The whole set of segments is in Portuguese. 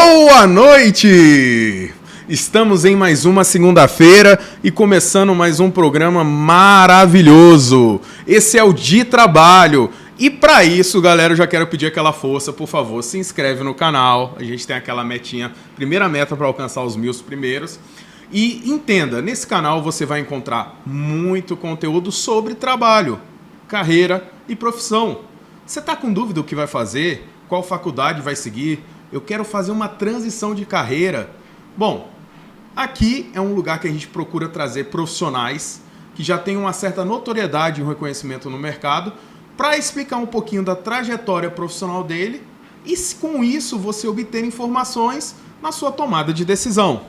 Boa noite! Estamos em mais uma segunda-feira e começando mais um programa maravilhoso. Esse é o De Trabalho. E para isso, galera, eu já quero pedir aquela força, por favor, se inscreve no canal. A gente tem aquela metinha, primeira meta para alcançar os 1000 primeiros. E entenda, nesse canal você vai encontrar muito conteúdo sobre trabalho, carreira e profissão. Você está com dúvida do que vai fazer? Qual faculdade vai seguir? Eu quero fazer uma transição de carreira. Bom, aqui é um lugar que a gente procura trazer profissionais que já têm uma certa notoriedade e um reconhecimento no mercado para explicar um pouquinho da trajetória profissional dele e com isso você obter informações na sua tomada de decisão.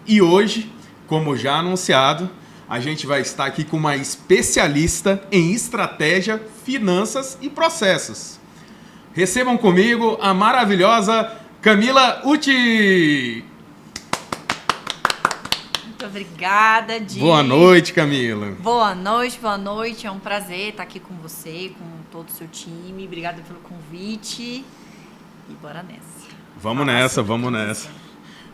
E hoje, como já anunciado, a gente vai estar aqui com uma especialista em estratégia, finanças e processos. Recebam comigo a maravilhosa Camila Uti. Muito obrigada, Di. Boa noite, Camila. Boa noite. É um prazer estar aqui com você, com todo o seu time. Obrigada pelo convite. E bora nessa. Vamos nessa.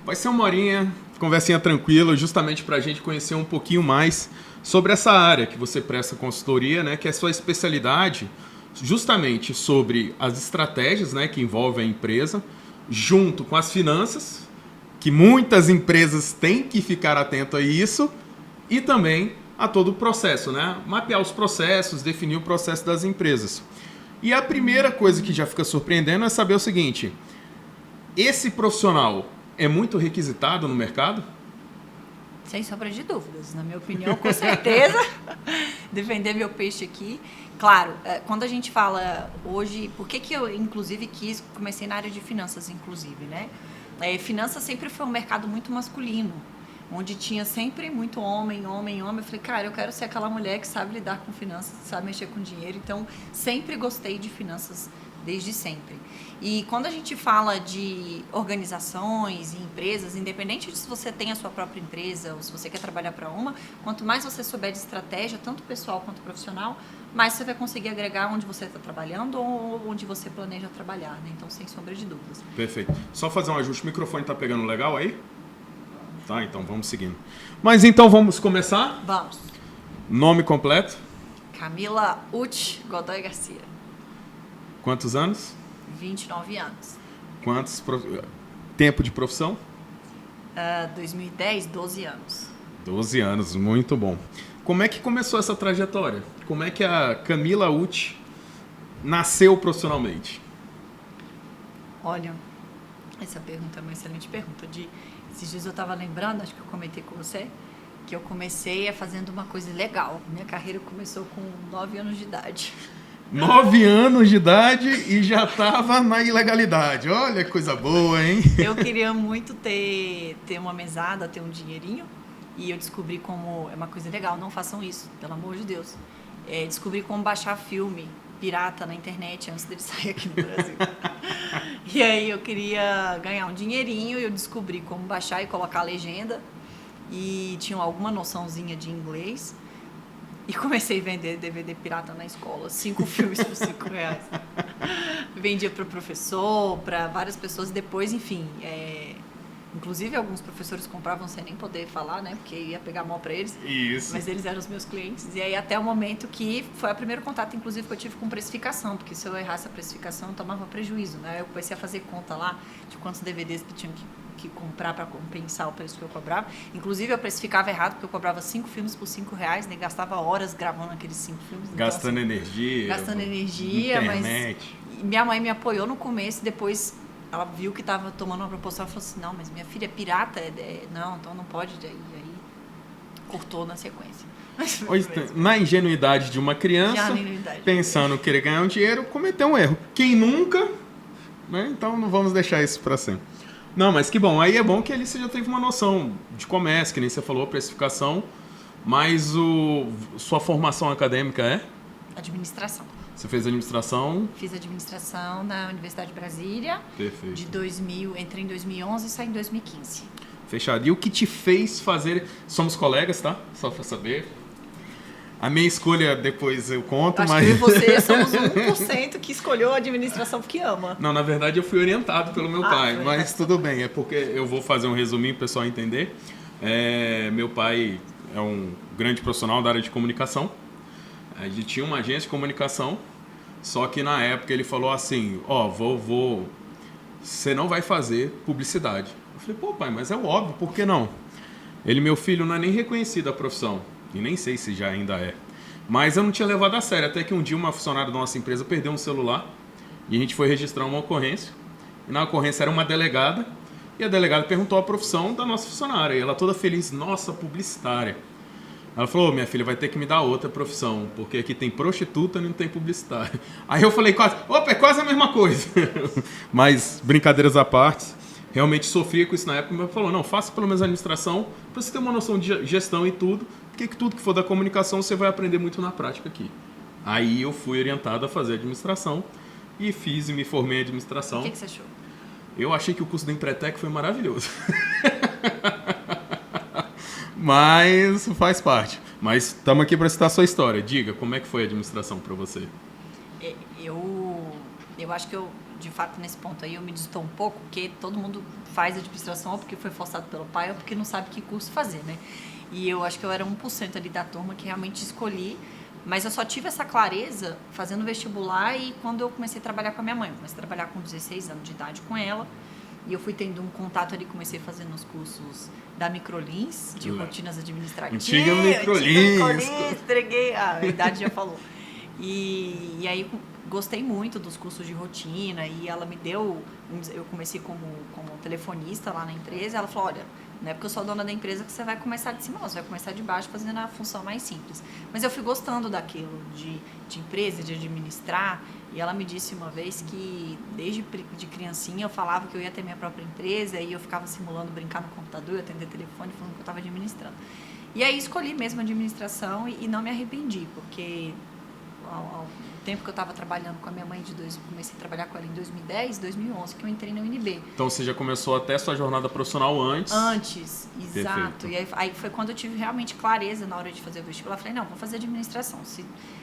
Vai ser uma horinha, conversinha tranquila, justamente para a gente conhecer um pouquinho mais sobre essa área que você presta consultoria, né, que é a sua especialidade, justamente sobre as estratégias, né, que envolvem a empresa, junto com as finanças, que muitas empresas têm que ficar atento a isso, e também a todo o processo, né? Mapear os processos, definir o processo das empresas. E a primeira coisa que já fica surpreendendo é saber o seguinte: esse profissional é muito requisitado no mercado? Sem sombra de dúvidas, na minha opinião, com certeza. Defender meu peixe aqui. Claro, quando a gente fala hoje, por que eu inclusive comecei na área de finanças, inclusive, né? Finanças sempre foi um mercado muito masculino, onde tinha sempre muito homem. Eu falei, cara, eu quero ser aquela mulher que sabe lidar com finanças, que sabe mexer com dinheiro. Então, sempre gostei de finanças desde sempre. E quando a gente fala de organizações e empresas, independente de se você tem a sua própria empresa ou se você quer trabalhar para uma, quanto mais você souber de estratégia, tanto pessoal quanto profissional, mais você vai conseguir agregar onde você está trabalhando ou onde você planeja trabalhar, né? Então, sem sombra de dúvidas. Perfeito. Só fazer um ajuste. O microfone está pegando legal aí? Tá, então vamos seguindo. Mas então vamos começar? Vamos. Nome completo? Camila Uti Godoy Garcia. Quantos anos? 29 anos. Tempo de profissão? 2010, 12 anos. 12 anos, muito bom. Como é que começou essa trajetória? Como é que a Camila Uti nasceu profissionalmente? Olha, essa pergunta é uma excelente pergunta. Esses dias eu estava lembrando, acho que eu comentei com você, que eu comecei fazendo uma coisa legal. Minha carreira começou com 9 anos de idade. 9 anos de idade e já estava na ilegalidade. Olha que coisa boa, hein? Eu queria muito ter uma mesada, ter um dinheirinho. E eu descobri como... É uma coisa legal, não façam isso, pelo amor de Deus. Descobri como baixar filme pirata na internet antes dele sair aqui no Brasil. E aí eu queria ganhar um dinheirinho e eu descobri como baixar e colocar a legenda. E tinha alguma noçãozinha de inglês. E comecei a vender DVD pirata na escola, 5 filmes por R$5. Vendia para o professor, para várias pessoas. Depois, enfim, inclusive alguns professores compravam sem nem poder falar, né? Porque ia pegar mal para eles. Isso. Mas eles eram os meus clientes. E aí até o momento que foi o primeiro contato, inclusive, que eu tive com precificação. Porque se eu errasse a precificação, eu tomava prejuízo, né? Eu comecei a fazer conta lá de quantos DVDs que tinham que comprar para compensar o preço que eu cobrava. Inclusive, eu precificava errado, porque eu cobrava 5 filmes por R$5, né? Gastava horas gravando aqueles 5 filmes. Gastando então, energia. Gastando energia, internet. Mas minha mãe me apoiou no começo, depois ela viu que estava tomando uma proporção e falou assim, não, mas minha filha é pirata? Não, então não pode. Aí cortou na sequência. Na ingenuidade de uma criança, pensando querer ganhar um dinheiro, cometeu um erro. Quem nunca? Né? Então não vamos deixar isso para sempre. Não, mas que bom. Aí é bom que ali você já teve uma noção de comércio, que nem você falou, precificação, mas sua formação acadêmica é? Administração. Você fez administração? Fiz administração na Universidade de Brasília. Perfeito. Entrei em 2011 e saí em 2015. Fechado. E o que te fez fazer... Somos colegas, tá? Só para saber. A minha escolha depois eu conto, Acho mas... que eu e você somos o 1% que escolheu a administração porque ama. Não, na verdade eu fui orientado pelo meu pai, foi. mas tudo bem, é porque eu vou fazer um resuminho para o pessoal entender. Meu pai é um grande profissional da área de comunicação. A gente tinha uma agência de comunicação, só que na época ele falou assim, você não vai fazer publicidade. Eu falei, pô pai, mas é óbvio, por que não? Ele, meu filho, não é nem reconhecido a profissão, e nem sei se já ainda é. Mas eu não tinha levado a sério, até que um dia uma funcionária da nossa empresa perdeu um celular, e a gente foi registrar uma ocorrência, e na ocorrência era uma delegada, e a delegada perguntou a profissão da nossa funcionária, e ela toda feliz, nossa, publicitária. Ela falou, minha filha vai ter que me dar outra profissão, porque aqui tem prostituta e não tem publicitário. Aí eu falei, é quase a mesma coisa. Mas, brincadeiras à parte, realmente sofria com isso na época, mas falou, não, faça pelo menos administração, para você ter uma noção de gestão e tudo, porque tudo que for da comunicação você vai aprender muito na prática aqui. Aí eu fui orientado a fazer administração, e fiz e me formei em administração. O que você achou? Eu achei que o curso da Empretec foi maravilhoso. Mas faz parte. Mas estamos aqui para citar a sua história. Diga, como é que foi a administração para você? Eu acho que de fato, nesse ponto aí, eu me distou um pouco, porque todo mundo faz administração ou porque foi forçado pelo pai ou porque não sabe que curso fazer, né? E eu acho que eu era 1% ali da turma que realmente escolhi, mas eu só tive essa clareza fazendo vestibular e quando eu comecei a trabalhar com a minha mãe. Eu comecei a trabalhar com 16 anos de idade com ela. E eu fui tendo um contato ali, comecei fazendo os cursos da Microlins, de rotinas administrativas. Antiga Microlins. Entreguei, a idade já falou. E aí gostei muito dos cursos de rotina e ela me deu, eu comecei como telefonista lá na empresa, ela falou, olha, não é porque eu sou dona da empresa que você vai começar de cima, não, você vai começar de baixo fazendo a função mais simples. Mas eu fui gostando daquilo, de empresa, de administrar, e ela me disse uma vez que desde de criancinha eu falava que eu ia ter minha própria empresa e eu ficava simulando brincar no computador, atender telefone, falando que eu estava administrando. E aí escolhi mesmo a administração e não me arrependi, porque ao tempo que eu estava trabalhando com a minha mãe, comecei a trabalhar com ela em 2010, 2011, que eu entrei na UNB. Então você já começou até a sua jornada profissional antes? Antes, exato. Perfeito. E aí foi quando eu tive realmente clareza na hora de fazer o vestibular. Eu falei, não, vou fazer administração.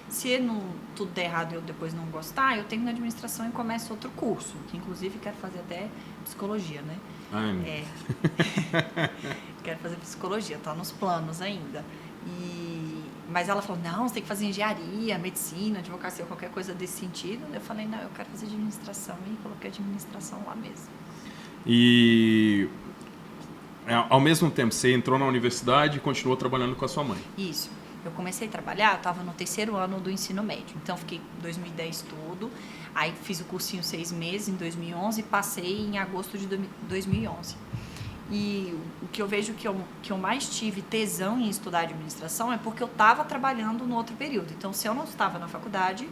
Se não, tudo der errado e eu depois não gostar, eu termino administração e começo outro curso, que inclusive quero fazer até psicologia, né? Ai, quero fazer psicologia, tá nos planos ainda. Mas ela falou, não, você tem que fazer engenharia, medicina, advocacia, qualquer coisa desse sentido. Eu falei, não, eu quero fazer administração. E coloquei administração lá mesmo. E ao mesmo tempo, você entrou na universidade e continuou trabalhando com a sua mãe? Isso. Eu comecei a trabalhar, eu estava no 3º ano do ensino médio. Então, fiquei 2010 todo. Aí, fiz o cursinho 6 meses em 2011 e passei em agosto de 2011. E o que eu vejo que eu mais tive tesão em estudar administração é porque eu estava trabalhando no outro período. Então, se eu não estava na faculdade,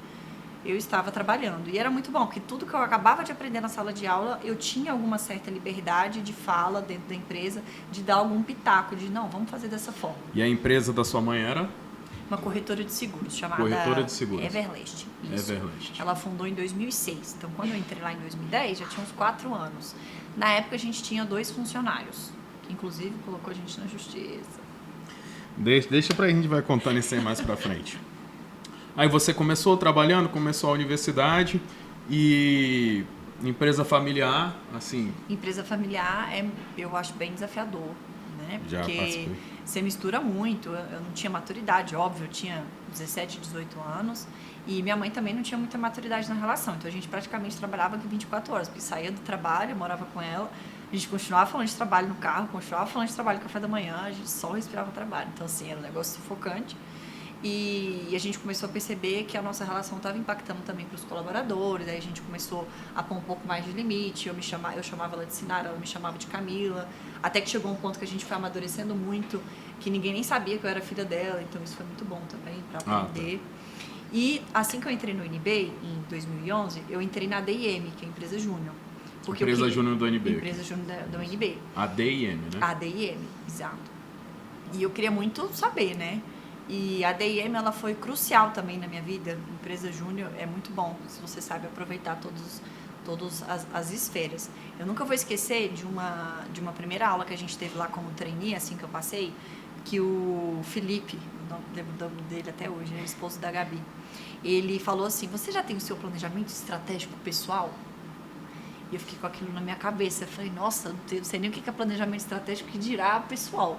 eu estava trabalhando. E era muito bom, porque tudo que eu acabava de aprender na sala de aula, eu tinha alguma certa liberdade de fala dentro da empresa, de dar algum pitaco, de não, vamos fazer dessa forma. E a empresa da sua mãe era? Uma corretora de seguros, chamada Everlast. Isso. Everlast. Ela fundou em 2006. Então, quando eu entrei lá em 2010, já tinha uns 4 anos. Na época, a gente tinha 2 funcionários, que inclusive colocou a gente na justiça. Deixa pra gente, vai contando isso aí mais pra frente. Aí você começou trabalhando, começou a universidade e empresa familiar, assim... Empresa familiar, eu acho bem desafiador, né? Já porque você mistura muito. Eu não tinha maturidade, óbvio, eu tinha 17, 18 anos e minha mãe também não tinha muita maturidade na relação. Então a gente praticamente trabalhava aqui 24 horas, porque saía do trabalho, eu morava com ela, a gente continuava falando de trabalho no carro, continuava falando de trabalho no café da manhã, a gente só respirava trabalho. Então assim, era um negócio sufocante. E a gente começou a perceber que a nossa relação estava impactando também para os colaboradores. Aí a gente começou a pôr um pouco mais de limite. Eu chamava ela de Sinara, ela me chamava de Camila. Até que chegou um ponto que a gente foi amadurecendo muito, que ninguém nem sabia que eu era filha dela. Então isso foi muito bom também para aprender. Tá. E assim que eu entrei no UNB, em 2011, eu entrei na DIM, que é a empresa júnior. Empresa júnior do UNB. Empresa júnior da UNB. A DIM, né? A DIM, exato. E eu queria muito saber, né? E a DIM, ela foi crucial também na minha vida. Empresa júnior é muito bom, se você sabe aproveitar todas as esferas. Eu nunca vou esquecer de uma primeira aula que a gente teve lá como trainee, assim que eu passei, que o Felipe, lembro o nome dele até hoje, é o esposo da Gabi. Ele falou assim, você já tem o seu planejamento estratégico pessoal? E eu fiquei com aquilo na minha cabeça. Eu falei, nossa, não sei nem o que é planejamento estratégico, que dirá pessoal.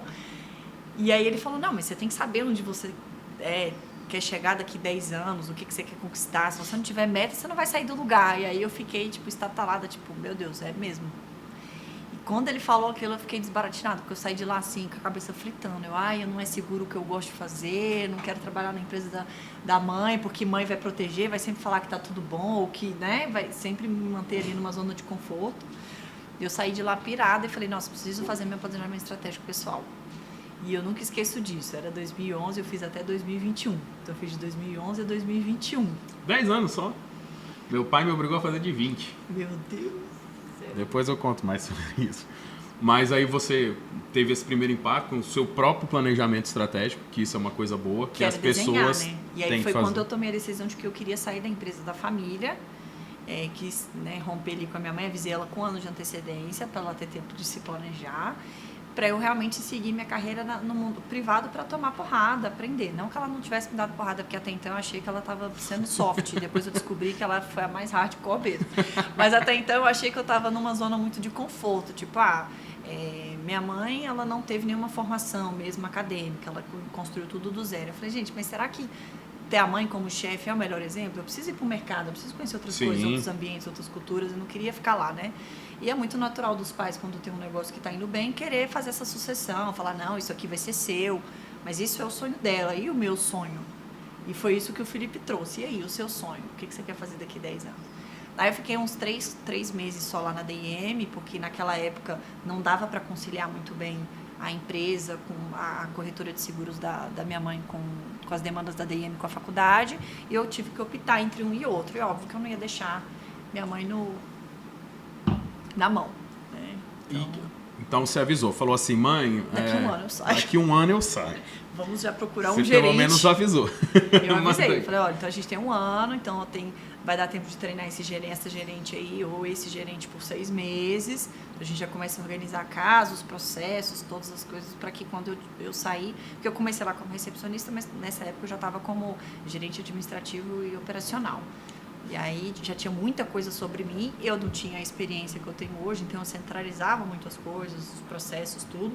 E aí ele falou, não, mas você tem que saber onde você quer chegar daqui 10 anos, o que você quer conquistar. Se você não tiver meta, você não vai sair do lugar. E aí eu fiquei, tipo, estatalada, tipo, meu Deus, é mesmo. E quando ele falou aquilo, eu fiquei desbaratinada, porque eu saí de lá assim, com a cabeça fritando. Eu não é seguro o que eu gosto de fazer, não quero trabalhar na empresa da mãe, porque mãe vai proteger, vai sempre falar que tá tudo bom, ou que, né, vai sempre me manter ali numa zona de conforto. Eu saí de lá pirada e falei, nossa, preciso fazer meu planejamento estratégico pessoal. E eu nunca esqueço disso. Era 2011, eu fiz até 2021. Então eu fiz de 2011 a 2021. 10 anos só. Meu pai me obrigou a fazer de 20. Meu Deus. Depois eu conto mais sobre isso. Mas aí você teve esse primeiro impacto com o seu próprio planejamento estratégico, que isso é uma coisa boa, que as pessoas né? E aí foi quando eu tomei a decisão de que eu queria sair da empresa da família, quis, né, romper ali com a minha mãe, avisei ela com anos de antecedência para ela ter tempo de se planejar, para eu realmente seguir minha carreira no mundo privado para tomar porrada, aprender. Não que ela não tivesse me dado porrada, porque até então eu achei que ela estava sendo soft. Depois eu descobri que ela foi a mais hardcore mesmo. Mas até então eu achei que eu estava numa zona muito de conforto. Tipo, minha mãe, ela não teve nenhuma formação mesmo acadêmica. Ela construiu tudo do zero. Eu falei, gente, mas será que ter a mãe como chefe é o melhor exemplo? Eu preciso ir para o mercado, eu preciso conhecer outras coisas, outros ambientes, outras culturas. Eu não queria ficar lá, né? E é muito natural dos pais, quando tem um negócio que está indo bem, querer fazer essa sucessão, falar, não, isso aqui vai ser seu, mas isso é o sonho dela, e o meu sonho? E foi isso que o Felipe trouxe. E aí, o seu sonho? O que você quer fazer daqui a 10 anos? Aí eu fiquei uns 3 meses só lá na DIM, porque naquela época não dava para conciliar muito bem a empresa com a corretora de seguros da minha mãe, com as demandas da DIM com a faculdade, e eu tive que optar entre um e outro. E óbvio que eu não ia deixar minha mãe na mão, né? Então você avisou, falou assim, mãe... Daqui um ano eu saio. Daqui um ano eu saio. Vamos já procurar você um gerente. Pelo menos avisou. Eu avisei, falei, olha, então a gente tem um ano, então vai dar tempo de treinar essa gerente aí, ou esse gerente por 6 meses. A gente já começa a organizar casos, processos, todas as coisas, para que quando eu sair, porque eu comecei lá como recepcionista, mas nessa época eu já estava como gerente administrativo e operacional. E aí já tinha muita coisa sobre mim, eu não tinha a experiência que eu tenho hoje, então eu centralizava muitas coisas, os processos, tudo.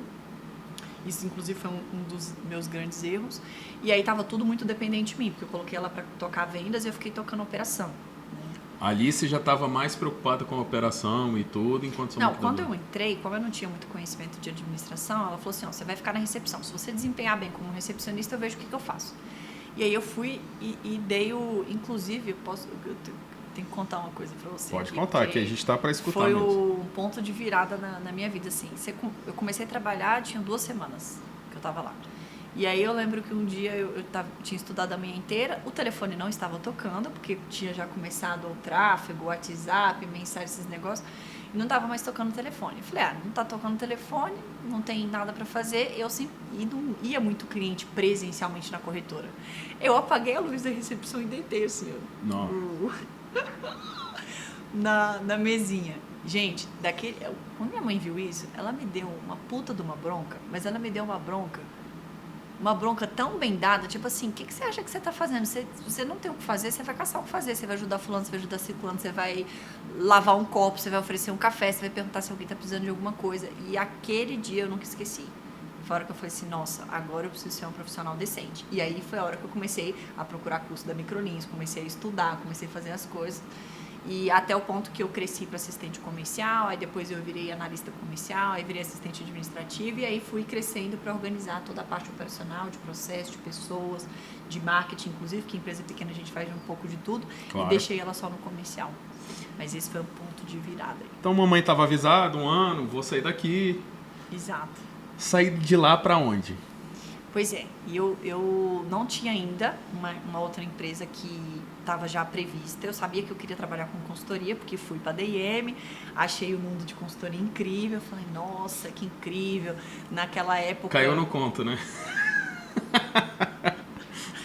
Isso, inclusive, foi um dos meus grandes erros. E aí estava tudo muito dependente de mim, porque eu coloquei ela para tocar vendas e eu fiquei tocando operação. Né? Ali você já estava mais preocupada com a operação e tudo, enquanto sua Não, quando eu entrei, como eu não tinha muito conhecimento de administração, ela falou assim, você vai ficar na recepção. Se você desempenhar bem como recepcionista, eu vejo o que eu faço. E aí eu fui e dei inclusive, eu tenho que contar uma coisa para você. Pode contar, que a gente está para escutar foi mesmo. Foi o ponto de virada na minha vida, assim. Eu comecei a trabalhar, tinha 2 semanas que eu estava lá. E aí eu lembro que um dia tinha estudado a manhã inteira, o telefone não estava tocando, porque tinha já começado o tráfego, o WhatsApp, mensagem, esses negócios, e não estava mais tocando o telefone. Eu falei, não está tocando o telefone, não tem nada para fazer, e não ia muito cliente presencialmente na corretora. Eu apaguei a luz da recepção e deitei assim, na mesinha. Gente, quando minha mãe viu isso, ela me deu uma puta de uma bronca, mas ela me deu uma bronca tão bem dada, tipo assim, o que você acha que você tá fazendo? Você não tem o que fazer, você vai caçar o que fazer, você vai ajudar fulano, você vai ajudar ciclano, você vai lavar um copo, você vai oferecer um café, você vai perguntar se alguém tá precisando de alguma coisa. E aquele dia eu nunca esqueci. Foi a hora que eu falei assim, nossa, agora eu preciso ser um profissional decente. E aí foi a hora que eu comecei a procurar curso da Microlins, comecei a estudar, comecei a fazer as coisas. E até o ponto que eu cresci para assistente comercial, aí depois eu virei analista comercial, aí virei assistente administrativo e aí fui crescendo para organizar toda a parte operacional, de processo, de pessoas, de marketing, inclusive, que empresa pequena a gente faz um pouco de tudo, claro. E deixei ela só no comercial. Mas esse foi um ponto de virada. Então mamãe estava avisada, 1 ano, vou sair daqui. Exato. Sair de lá para onde? Pois é, e eu não tinha ainda uma outra empresa que estava já prevista. Eu sabia que eu queria trabalhar com consultoria, porque fui para a DIM, achei o mundo de consultoria incrível. Falei, nossa, que incrível. Naquela época... Caiu no conto, né?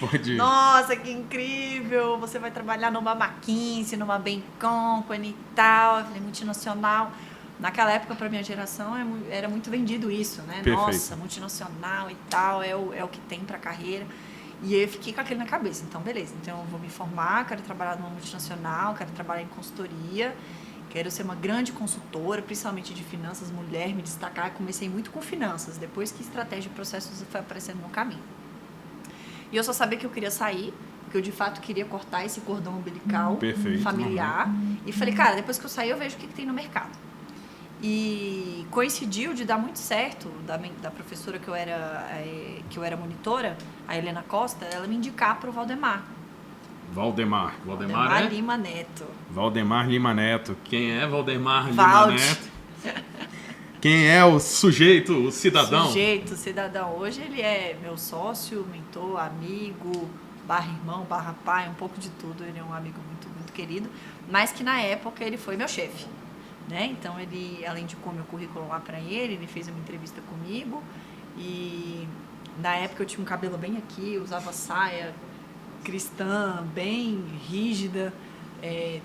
Pode ir. Nossa, que incrível. Você vai trabalhar numa McKinsey, numa Bain Company e tal. Eu falei, multinacional. Naquela época, para minha geração, era muito vendido isso, né? Perfeito. Nossa, multinacional e tal, é o que tem para a carreira. E aí eu fiquei com aquilo na cabeça. Então, beleza. Então, eu vou me formar, quero trabalhar numa multinacional, quero trabalhar em consultoria, quero ser uma grande consultora, principalmente de finanças, mulher, me destacar. Eu comecei muito com finanças, depois que estratégia e processos foi aparecendo no caminho. E eu só sabia que eu queria sair, porque eu de fato queria cortar esse cordão umbilical familiar. E falei, cara, depois que eu sair eu vejo o que tem no mercado. E coincidiu de dar muito certo, da professora que eu era monitora, a Helena Costa, ela me indicar para o Valdemar. Valdemar Lima Neto. Valdemar Lima Neto. Quem é Valdemar Lima Valde. Neto? Quem é o sujeito, o cidadão? Cidadão. Hoje ele é meu sócio, mentor, amigo, barra irmão, barra pai, um pouco de tudo. Ele é um amigo muito, muito querido, mas que na época ele foi meu chefe, né? Então ele, além de pôr meu currículo lá para ele fez uma entrevista comigo e na época eu tinha um cabelo bem aqui, usava saia cristã, bem rígida,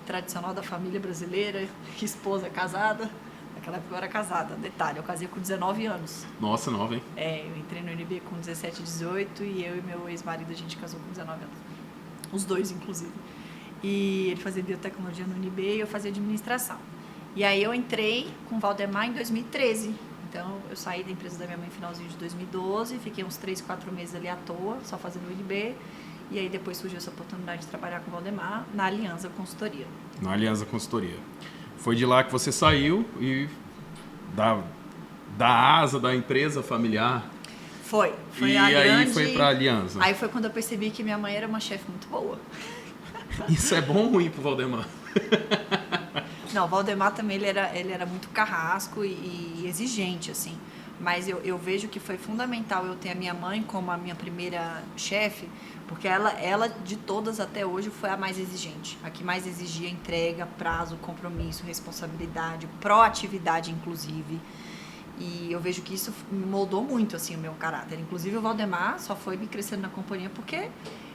tradicional da família brasileira, esposa casada. Naquela época eu era casada, detalhe, eu casei com 19 anos. Nossa, nova, hein? Eu entrei no UNB com 17, 18 e eu e meu ex-marido a gente casou com 19 anos. Os dois, inclusive. E ele fazia biotecnologia no UNB e eu fazia administração. E aí eu entrei com o Valdemar em 2013. Então eu saí da empresa da minha mãe no finalzinho de 2012, fiquei uns 3, 4 meses ali à toa, só fazendo UNB. E aí depois surgiu essa oportunidade de trabalhar com o Valdemar na Aliança Consultoria. Na Aliança Consultoria. Foi de lá que você saiu e da asa da empresa familiar. Foi e a aí grande... foi para a Aliança. Aí foi quando eu percebi que minha mãe era uma chefe muito boa. Isso é bom ou ruim pro Valdemar? Não, o Valdemar também ele era muito carrasco e exigente, assim. Mas eu vejo que foi fundamental eu ter a minha mãe como a minha primeira chefe, porque ela, de todas até hoje, foi a mais exigente. A que mais exigia entrega, prazo, compromisso, responsabilidade, proatividade, inclusive. E eu vejo que isso moldou muito, assim, o meu caráter. Inclusive, o Valdemar só foi me crescendo na companhia porque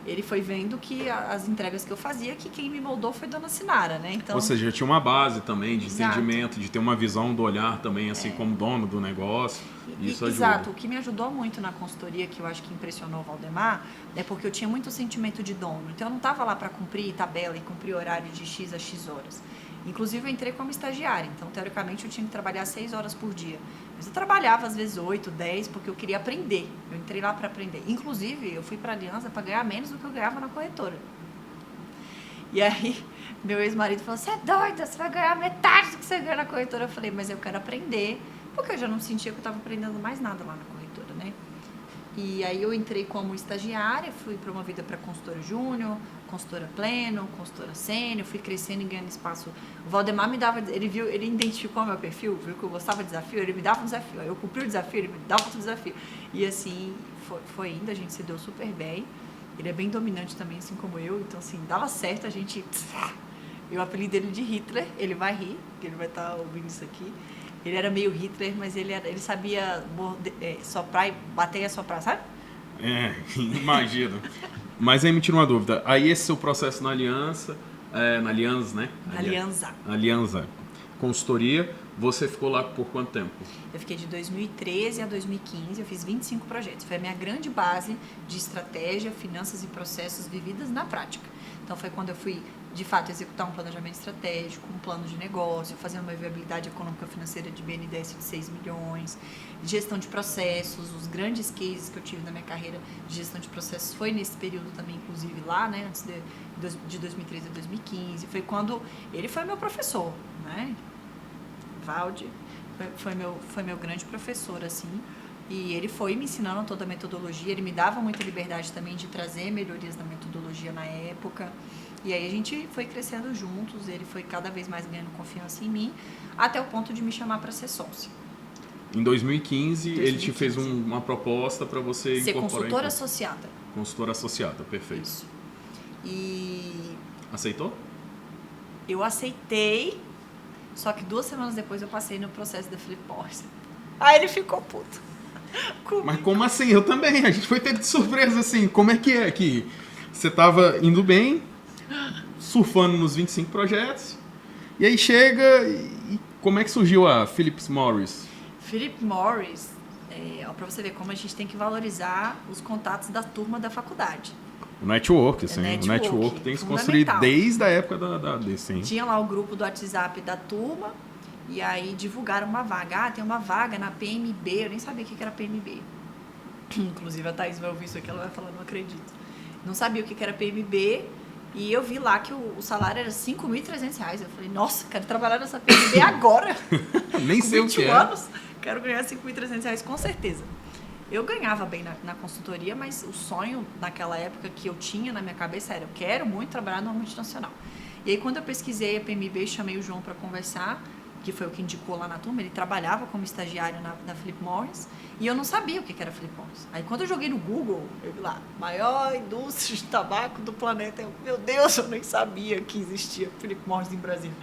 ele foi vendo que as entregas que eu fazia, que quem me moldou foi Dona Sinara, né? Então, ou seja, tinha uma base também de exato. entendimento, de ter uma visão do olhar também, assim, como dono do negócio. Isso ajuda. Exato. O que me ajudou muito na consultoria, que eu acho que impressionou o Valdemar, é porque eu tinha muito sentimento de dono. Então, eu não estava lá para cumprir tabela e cumprir horário de X a X horas. Inclusive, eu entrei como estagiária. Então, teoricamente, eu tinha que trabalhar 6 horas por dia. Mas eu trabalhava, às vezes, 8, 10, porque eu queria aprender. Eu entrei lá para aprender. Inclusive, eu fui para a Aliança para ganhar menos do que eu ganhava na corretora. E aí, meu ex-marido falou, você é doida, você vai ganhar metade do que você ganha na corretora. Eu falei, mas eu quero aprender, porque eu já não sentia que eu estava aprendendo mais nada lá na corretora, né? E aí eu entrei como estagiária, fui promovida para consultora júnior, consultora pleno, consultora sênior, fui crescendo e ganhando espaço. O Valdemar me dava, ele identificou o meu perfil, viu que eu gostava de desafio, ele me dava um desafio. Eu cumpri o desafio, ele me dava outro desafio. E assim, foi indo, a gente se deu super bem. Ele é bem dominante também, assim como eu, então assim, dava certo, a gente... Eu apelido ele de Hitler, ele vai rir, porque ele vai estar ouvindo isso aqui. Ele era meio Hitler, mas ele sabia soprar e bater e assoprar, sabe? Imagino. Mas aí me tira uma dúvida. Aí esse seu processo na Aliança, na Aliança, né? Aliança Consultoria, você ficou lá por quanto tempo? Eu fiquei de 2013 a 2015, eu fiz 25 projetos. Foi a minha grande base de estratégia, finanças e processos vividas na prática. Então foi quando eu fui, de fato, executar um planejamento estratégico, um plano de negócio, fazer uma viabilidade econômica financeira de BNDES de 6 milhões, gestão de processos, os grandes cases que eu tive na minha carreira de gestão de processos foi nesse período também, inclusive lá, né, antes de 2013 a 2015. Foi quando ele foi meu professor, né? Valde foi meu grande professor, assim, e ele foi me ensinando toda a metodologia, ele me dava muita liberdade também de trazer melhorias na metodologia na época, e aí a gente foi crescendo juntos, ele foi cada vez mais ganhando confiança em mim, até o ponto de me chamar para ser sócio. Em 2015, ele te fez uma proposta para você ser incorporar... consultora associada. Consultora associada, perfeito. Isso. E... Aceitou? Eu aceitei, só que 2 semanas depois eu passei no processo da Philip Morris. Aí ele ficou puto. Mas como assim? Eu também. A gente foi ter de surpresa, assim. Como é que você tava indo bem, surfando nos 25 projetos, e aí chega e como é que surgiu a Philip Morris? Philip Morris, Para você ver como a gente tem que valorizar os contatos da turma da faculdade. O network, assim. O network tem que se construir desde a época sim. Tinha lá o grupo do WhatsApp da turma, e aí divulgaram uma vaga. Ah, tem uma vaga na PMB, eu nem sabia o que era PMB. Inclusive a Thaís vai ouvir isso aqui, ela vai falar, não acredito. Não sabia o que era PMB, e eu vi lá que o salário era R$5.300. Eu falei, nossa, quero trabalhar nessa PMB agora. Nem sei o que é. anos, quero ganhar R$5.300 com certeza. Eu ganhava bem na consultoria, mas o sonho naquela época que eu tinha na minha cabeça era, eu quero muito trabalhar numa multinacional. E aí quando eu pesquisei a PMB, chamei o João para conversar, que foi o que indicou lá na turma, ele trabalhava como estagiário na Philip Morris, e eu não sabia o que era Philip Morris. Aí quando eu joguei no Google, eu vi lá, maior indústria de tabaco do planeta. Meu Deus, eu nem sabia que existia Philip Morris em Brasília.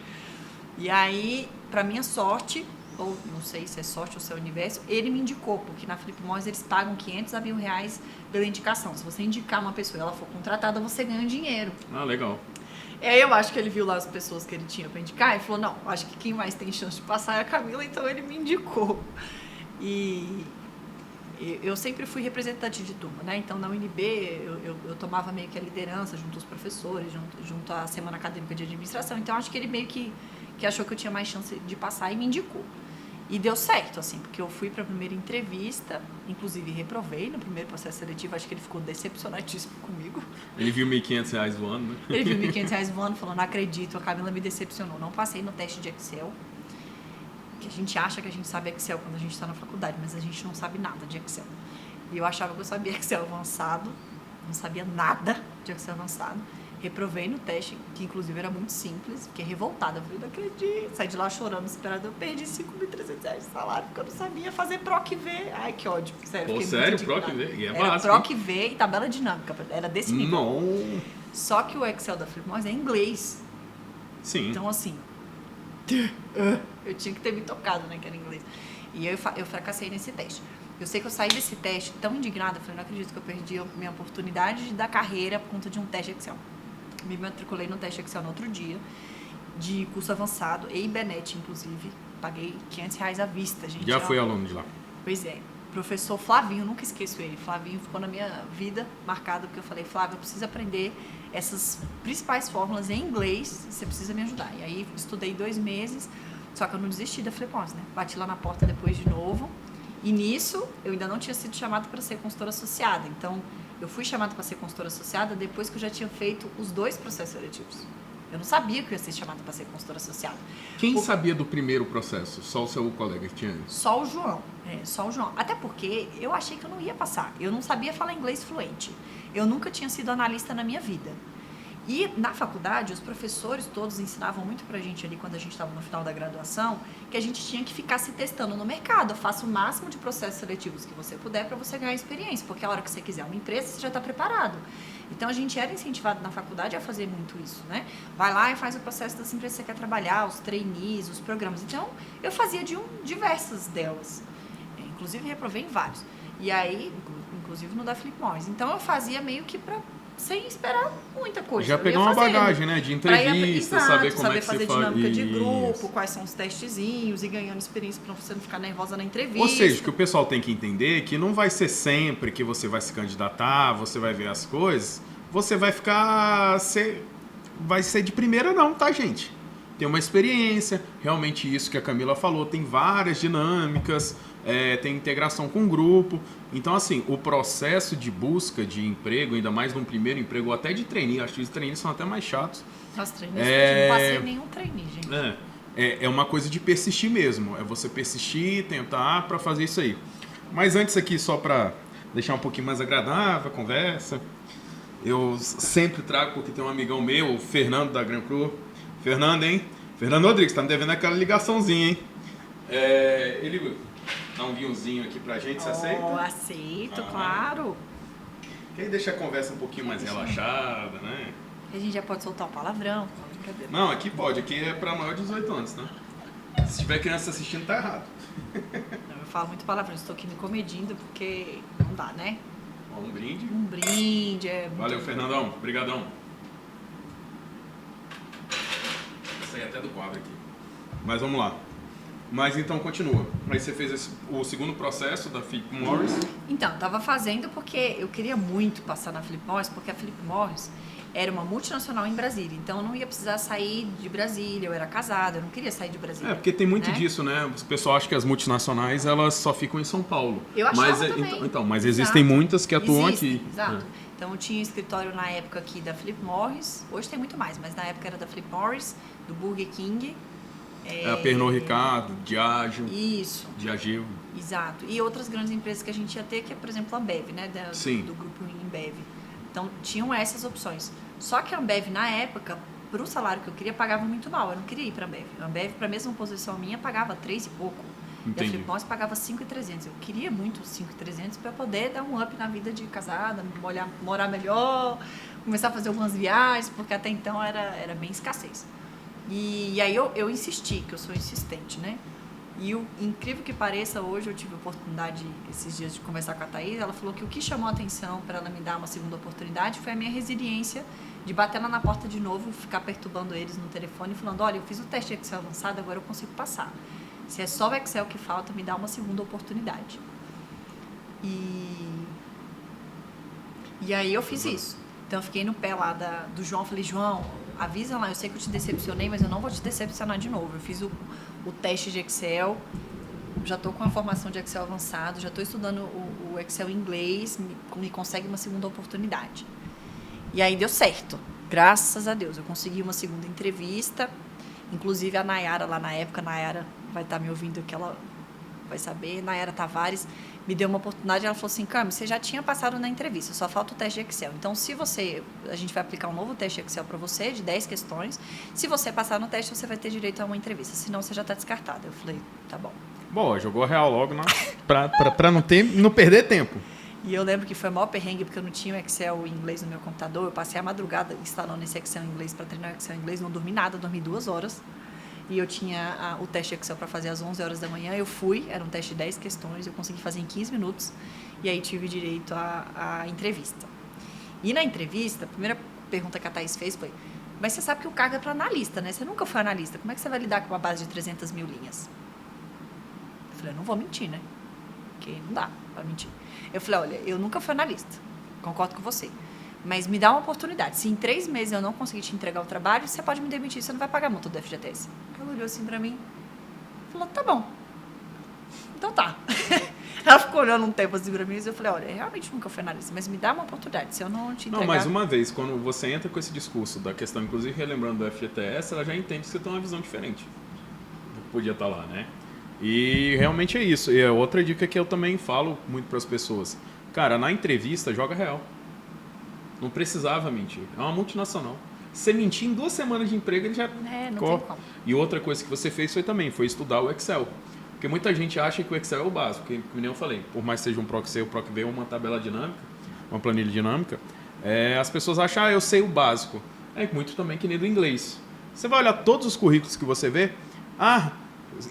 E aí, para minha sorte, ou não sei se é sorte ou se é universo, ele me indicou, porque na Philip Morris eles pagam R$500 a R$1.000 pela indicação. Se você indicar uma pessoa e ela for contratada, você ganha dinheiro. Ah, legal. Aí eu acho que ele viu lá as pessoas que ele tinha para indicar e falou, não, acho que quem mais tem chance de passar é a Camila, então ele me indicou. E eu sempre fui representante de turma, né? Então na UNB eu tomava meio que a liderança junto aos professores, junto à Semana Acadêmica de Administração. Então acho que ele meio que achou que eu tinha mais chance de passar e me indicou. E deu certo, assim, porque eu fui para a primeira entrevista, inclusive reprovei no primeiro processo seletivo, acho que ele ficou decepcionadíssimo comigo. Ele viu R$1.500 voando, né? Ele viu R$1.500 voando, falou, não acredito, a Camila me decepcionou. Não passei no teste de Excel, que a gente acha que a gente sabe Excel quando a gente está na faculdade, mas a gente não sabe nada de Excel. E eu achava que eu sabia Excel avançado, não sabia nada de Excel avançado. Reprovei no teste, que inclusive era muito simples, fiquei revoltada. Eu falei, não acredito. Saí de lá chorando, esperando. Eu perdi R$5.300 de salário, porque eu não sabia fazer PROC-V. Ai, que ódio. Sério, pô, sério? PROC-V? E é era básico. PROC-V e tabela dinâmica. Era desse nível. Não. Só que o Excel da Philip Morris é em inglês. Sim. Então, assim, eu tinha que ter me tocado, né, que era em inglês. E eu fracassei nesse teste. Eu sei que eu saí desse teste tão indignada. Eu falei, não acredito que eu perdi a minha oportunidade da carreira por conta de um teste Excel. Me matriculei no teste Excel no outro dia, de curso avançado, e IBNET, inclusive. Paguei R$500 à vista, gente. Já fui aluno de lá. Pois é. Professor Flavinho, nunca esqueço ele. Flavinho ficou na minha vida marcado, porque eu falei, Flávio, eu preciso aprender essas principais fórmulas em inglês, você precisa me ajudar. E aí, estudei 2 meses, só que eu não desisti da Philip Morris, né? Bati lá na porta depois de novo. E nisso, eu ainda não tinha sido chamada para ser consultora associada. Então, eu fui chamada para ser consultora associada depois que eu já tinha feito os 2 processos seletivos. Eu não sabia que eu ia ser chamada para ser consultora associada. Quem sabia do primeiro processo? Só o seu colega que tinha? Só o João. Só o João. Até porque eu achei que eu não ia passar. Eu não sabia falar inglês fluente. Eu nunca tinha sido analista na minha vida. E na faculdade, os professores todos ensinavam muito pra gente ali, quando a gente estava no final da graduação, que a gente tinha que ficar se testando no mercado. Faça o máximo de processos seletivos que você puder para você ganhar experiência, porque a hora que você quiser uma empresa, você já está preparado. Então, a gente era incentivado na faculdade a fazer muito isso, né? Vai lá e faz o processo das empresas que você quer trabalhar, os trainees, os programas. Então, eu fazia diversas delas. Inclusive, reprovei em vários. E aí, inclusive no da Philip Morris. Então, eu fazia meio que sem esperar muita coisa. Já pegar uma bagagem, né? De entrevista, exato, saber como é que fazer você faz. dinâmica de grupo, quais são os testezinhos e ganhando experiência para você não ficar nervosa na entrevista. Ou seja, o que o pessoal tem que entender é que não vai ser sempre que você vai se candidatar, você vai ver as coisas, você vai ficar... vai ser de primeira não, tá, gente? Tem uma experiência, realmente isso que a Camila falou, tem várias dinâmicas, tem integração com o grupo. Então, assim, o processo de busca de emprego, ainda mais num primeiro emprego, ou até de trainee, acho que os trainees são até mais chatos. Nossa, trainees, eu não passei nenhum trainee, gente. É uma coisa de persistir mesmo, é você persistir, tentar para fazer isso aí. Mas antes aqui, só para deixar um pouquinho mais agradável a conversa, eu sempre trago, porque tem um amigão meu, o Fernando da Gran Cru. Fernando, hein? Fernando Rodrigues, tá me devendo aquela ligaçãozinha, hein? Ele dá um vinhozinho aqui pra gente, você aceita? Aceito, claro. Que aí deixa a conversa um pouquinho mais relaxada, né? A gente já pode soltar um palavrão. Não, aqui pode, aqui é pra maior de 18 anos, tá? Se tiver criança assistindo, tá errado. Eu falo muito palavrão, estou aqui me comedindo porque não dá, né? Um brinde. Um brinde, Valeu, Fernandão. Obrigadão. Isso aí até do quadro aqui. Mas vamos lá. Mas então continua. Aí você fez o segundo processo da Philip Morris. Então, estava fazendo porque eu queria muito passar na Philip Morris, porque a Philip Morris era uma multinacional em Brasília. Então, eu não ia precisar sair de Brasília. Eu era casada, eu não queria sair de Brasília. Porque tem muito né? disso, né? O pessoal acha que as multinacionais, elas só ficam em São Paulo. Eu achava mas, também. mas existem muitas que atuam Existem, aqui. Exato. Então, eu tinha escritório na época aqui da Philip Morris. Hoje tem muito mais, mas na época era da Philip Morris, do Burger King. A Pernod Ricard, Diageo. Isso. Diageo. Exato. E outras grandes empresas que a gente ia ter, que é, por exemplo, a Ambev, né? Do grupo Ambev. Então, tinham essas opções. Só que a Ambev, na época, para o salário que eu queria, pagava muito mal. Eu não queria ir para a Ambev. A Ambev, para a mesma posição minha, pagava 3 e pouco. Entendi. E a Philip Morris pagava 5.300. Eu queria muito 5.300 para poder dar um up na vida de casada, morar melhor, começar a fazer algumas viagens, porque até então era bem escassez. E aí eu insisti, que eu sou insistente, né? E o incrível que pareça, hoje eu tive a oportunidade, esses dias, de conversar com a Thaís. Ela falou que o que chamou a atenção para ela me dar uma segunda oportunidade foi a minha resiliência de bater lá na porta de novo, ficar perturbando eles no telefone, falando: olha, eu fiz o teste de Excel avançado, agora eu consigo passar. Se é só o Excel que falta, me dá uma segunda oportunidade. E aí eu fiz isso. Então eu fiquei no pé lá do João, falei: João, avisa lá, eu sei que eu te decepcionei, mas eu não vou te decepcionar de novo. Eu fiz o teste de Excel, já estou com a formação de Excel avançado, já estou estudando o Excel em inglês, me consegue uma segunda oportunidade. E aí deu certo, graças a Deus. Eu consegui uma segunda entrevista, inclusive a Nayara lá na época, Nayara vai estar me ouvindo, que ela vai saber, Nayara Tavares me deu uma oportunidade. Ela falou assim: Cami, você já tinha passado na entrevista, só falta o teste de Excel. Então, a gente vai aplicar um novo teste de Excel para você, de 10 questões. Se você passar no teste, você vai ter direito a uma entrevista, senão você já está descartada. Eu falei: tá bom. Bom, jogou real logo, né? Pra não perder tempo. E eu lembro que foi o maior perrengue, porque eu não tinha o Excel em inglês no meu computador. Eu passei a madrugada instalando esse Excel em inglês para treinar o Excel em inglês, não dormi nada, dormi 2 horas. E eu tinha o teste Excel para fazer às 11 horas da manhã. Eu fui, era um teste de 10 questões, eu consegui fazer em 15 minutos. E aí tive direito à entrevista. E na entrevista, a primeira pergunta que a Thaís fez foi: mas você sabe que o cargo é para analista, né? Você nunca foi analista. Como é que você vai lidar com uma base de 300 mil linhas? Eu falei: eu não vou mentir, né? Porque não dá para mentir. Eu falei: olha, eu nunca fui analista, concordo com você. Mas me dá uma oportunidade. Se em 3 meses eu não conseguir te entregar o trabalho, você pode me demitir, você não vai pagar a multa do FGTS. Ela olhou assim pra mim, falou: tá bom. Então tá. Ela ficou olhando um tempo assim pra mim e eu falei: olha, eu realmente nunca fui analista, mas me dá uma oportunidade. Se eu não te entregar... Não, mais uma vez, quando você entra com esse discurso da questão, inclusive relembrando do FGTS, ela já entende que você tem uma visão diferente do que podia estar lá, né? E realmente é isso. E é outra dica que eu também falo muito para as pessoas. Cara, na entrevista, joga real. Não precisava mentir. É uma multinacional. Se mentir em 2 semanas de emprego, ele já... não tem como. E outra coisa que você fez foi estudar o Excel. Porque muita gente acha que o Excel é o básico. Porque, como eu falei, por mais que seja um PROC-C, o PROC-V ou uma tabela dinâmica, uma planilha dinâmica, as pessoas acham: eu sei o básico. É muito também que nem do inglês. Você vai olhar todos os currículos que você vê,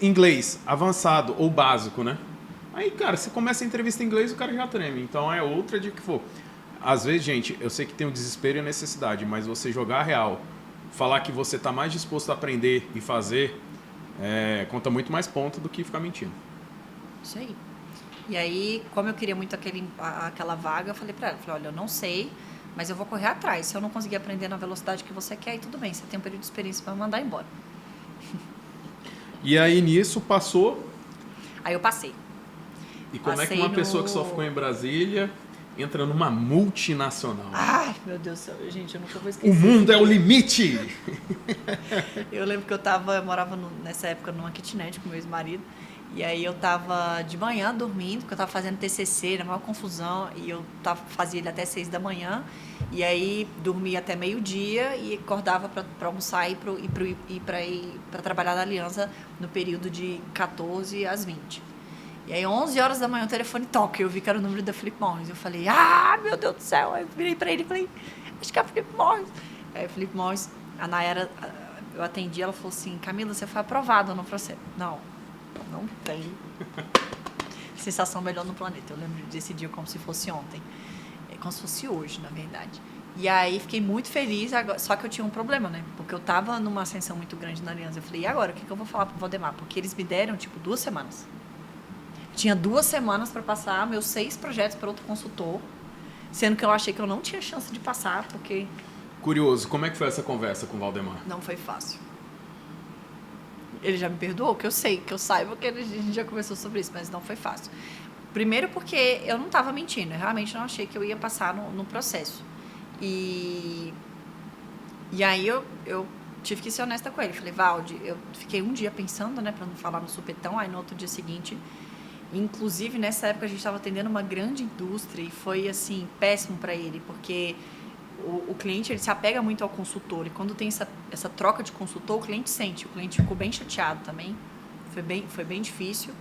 inglês, avançado ou básico, né? Aí, cara, você começa a entrevista em inglês, o cara já treme. Então, é outra dica que for. Às vezes, gente, eu sei que tem o desespero e a necessidade, mas você jogar real, falar que você está mais disposto a aprender e fazer, conta muito mais ponto do que ficar mentindo. Isso aí. E aí, como eu queria muito aquela vaga, eu falei pra ela: olha, eu não sei, mas eu vou correr atrás. Se eu não conseguir aprender na velocidade que você quer, aí tudo bem, você tem um período de experiência para me mandar embora. E aí, nisso, passou... Aí eu passei. E como é que uma pessoa que só ficou em Brasília entra numa multinacional? Ai, meu Deus do céu, gente, eu nunca vou esquecer. O mundo é o limite! Eu lembro que eu morava nessa época numa kitnet com meu ex-marido. E aí eu tava de manhã dormindo, porque eu tava fazendo TCC, na maior confusão. E eu fazia ele até 6 da manhã. E aí dormia até meio-dia e acordava para almoçar e para trabalhar na Aliança no período de 14 às 20. E aí 11 horas da manhã o telefone toca. Eu vi que era o número da Philip Morris. Eu falei: meu Deus do céu. Aí eu virei para ele e falei: acho que é a Philip Morris. Aí a Philip Morris, a Nayara, eu atendi, ela falou assim: Camila, você foi aprovada no processo. Não tem sensação melhor no planeta. Eu lembro desse dia como se fosse ontem. Como se fosse hoje, na verdade. E aí fiquei muito feliz, só que eu tinha um problema, né? Porque eu tava numa ascensão muito grande na Aliança. Eu falei, e agora? O que eu vou falar pro Valdemar? Porque eles me deram, 2 semanas. Tinha 2 semanas para passar meus 6 projetos para outro consultor, sendo que eu achei que eu não tinha chance de passar, porque... Curioso, como é que foi essa conversa com o Valdemar? Não foi fácil. Ele já me perdoou, que eu sei, que eu saiba que a gente já conversou sobre isso, mas não foi fácil. Primeiro porque eu não estava mentindo, eu realmente não achei que eu ia passar no processo. E aí eu tive que ser honesta com ele. Falei, Valde, eu fiquei um dia pensando, né, para não falar no supetão, aí no outro dia seguinte, inclusive nessa época a gente estava atendendo uma grande indústria e foi, assim, péssimo para ele, porque o cliente, ele se apega muito ao consultor e quando tem essa troca de consultor, o cliente sente. O cliente ficou bem chateado também, foi bem difícil.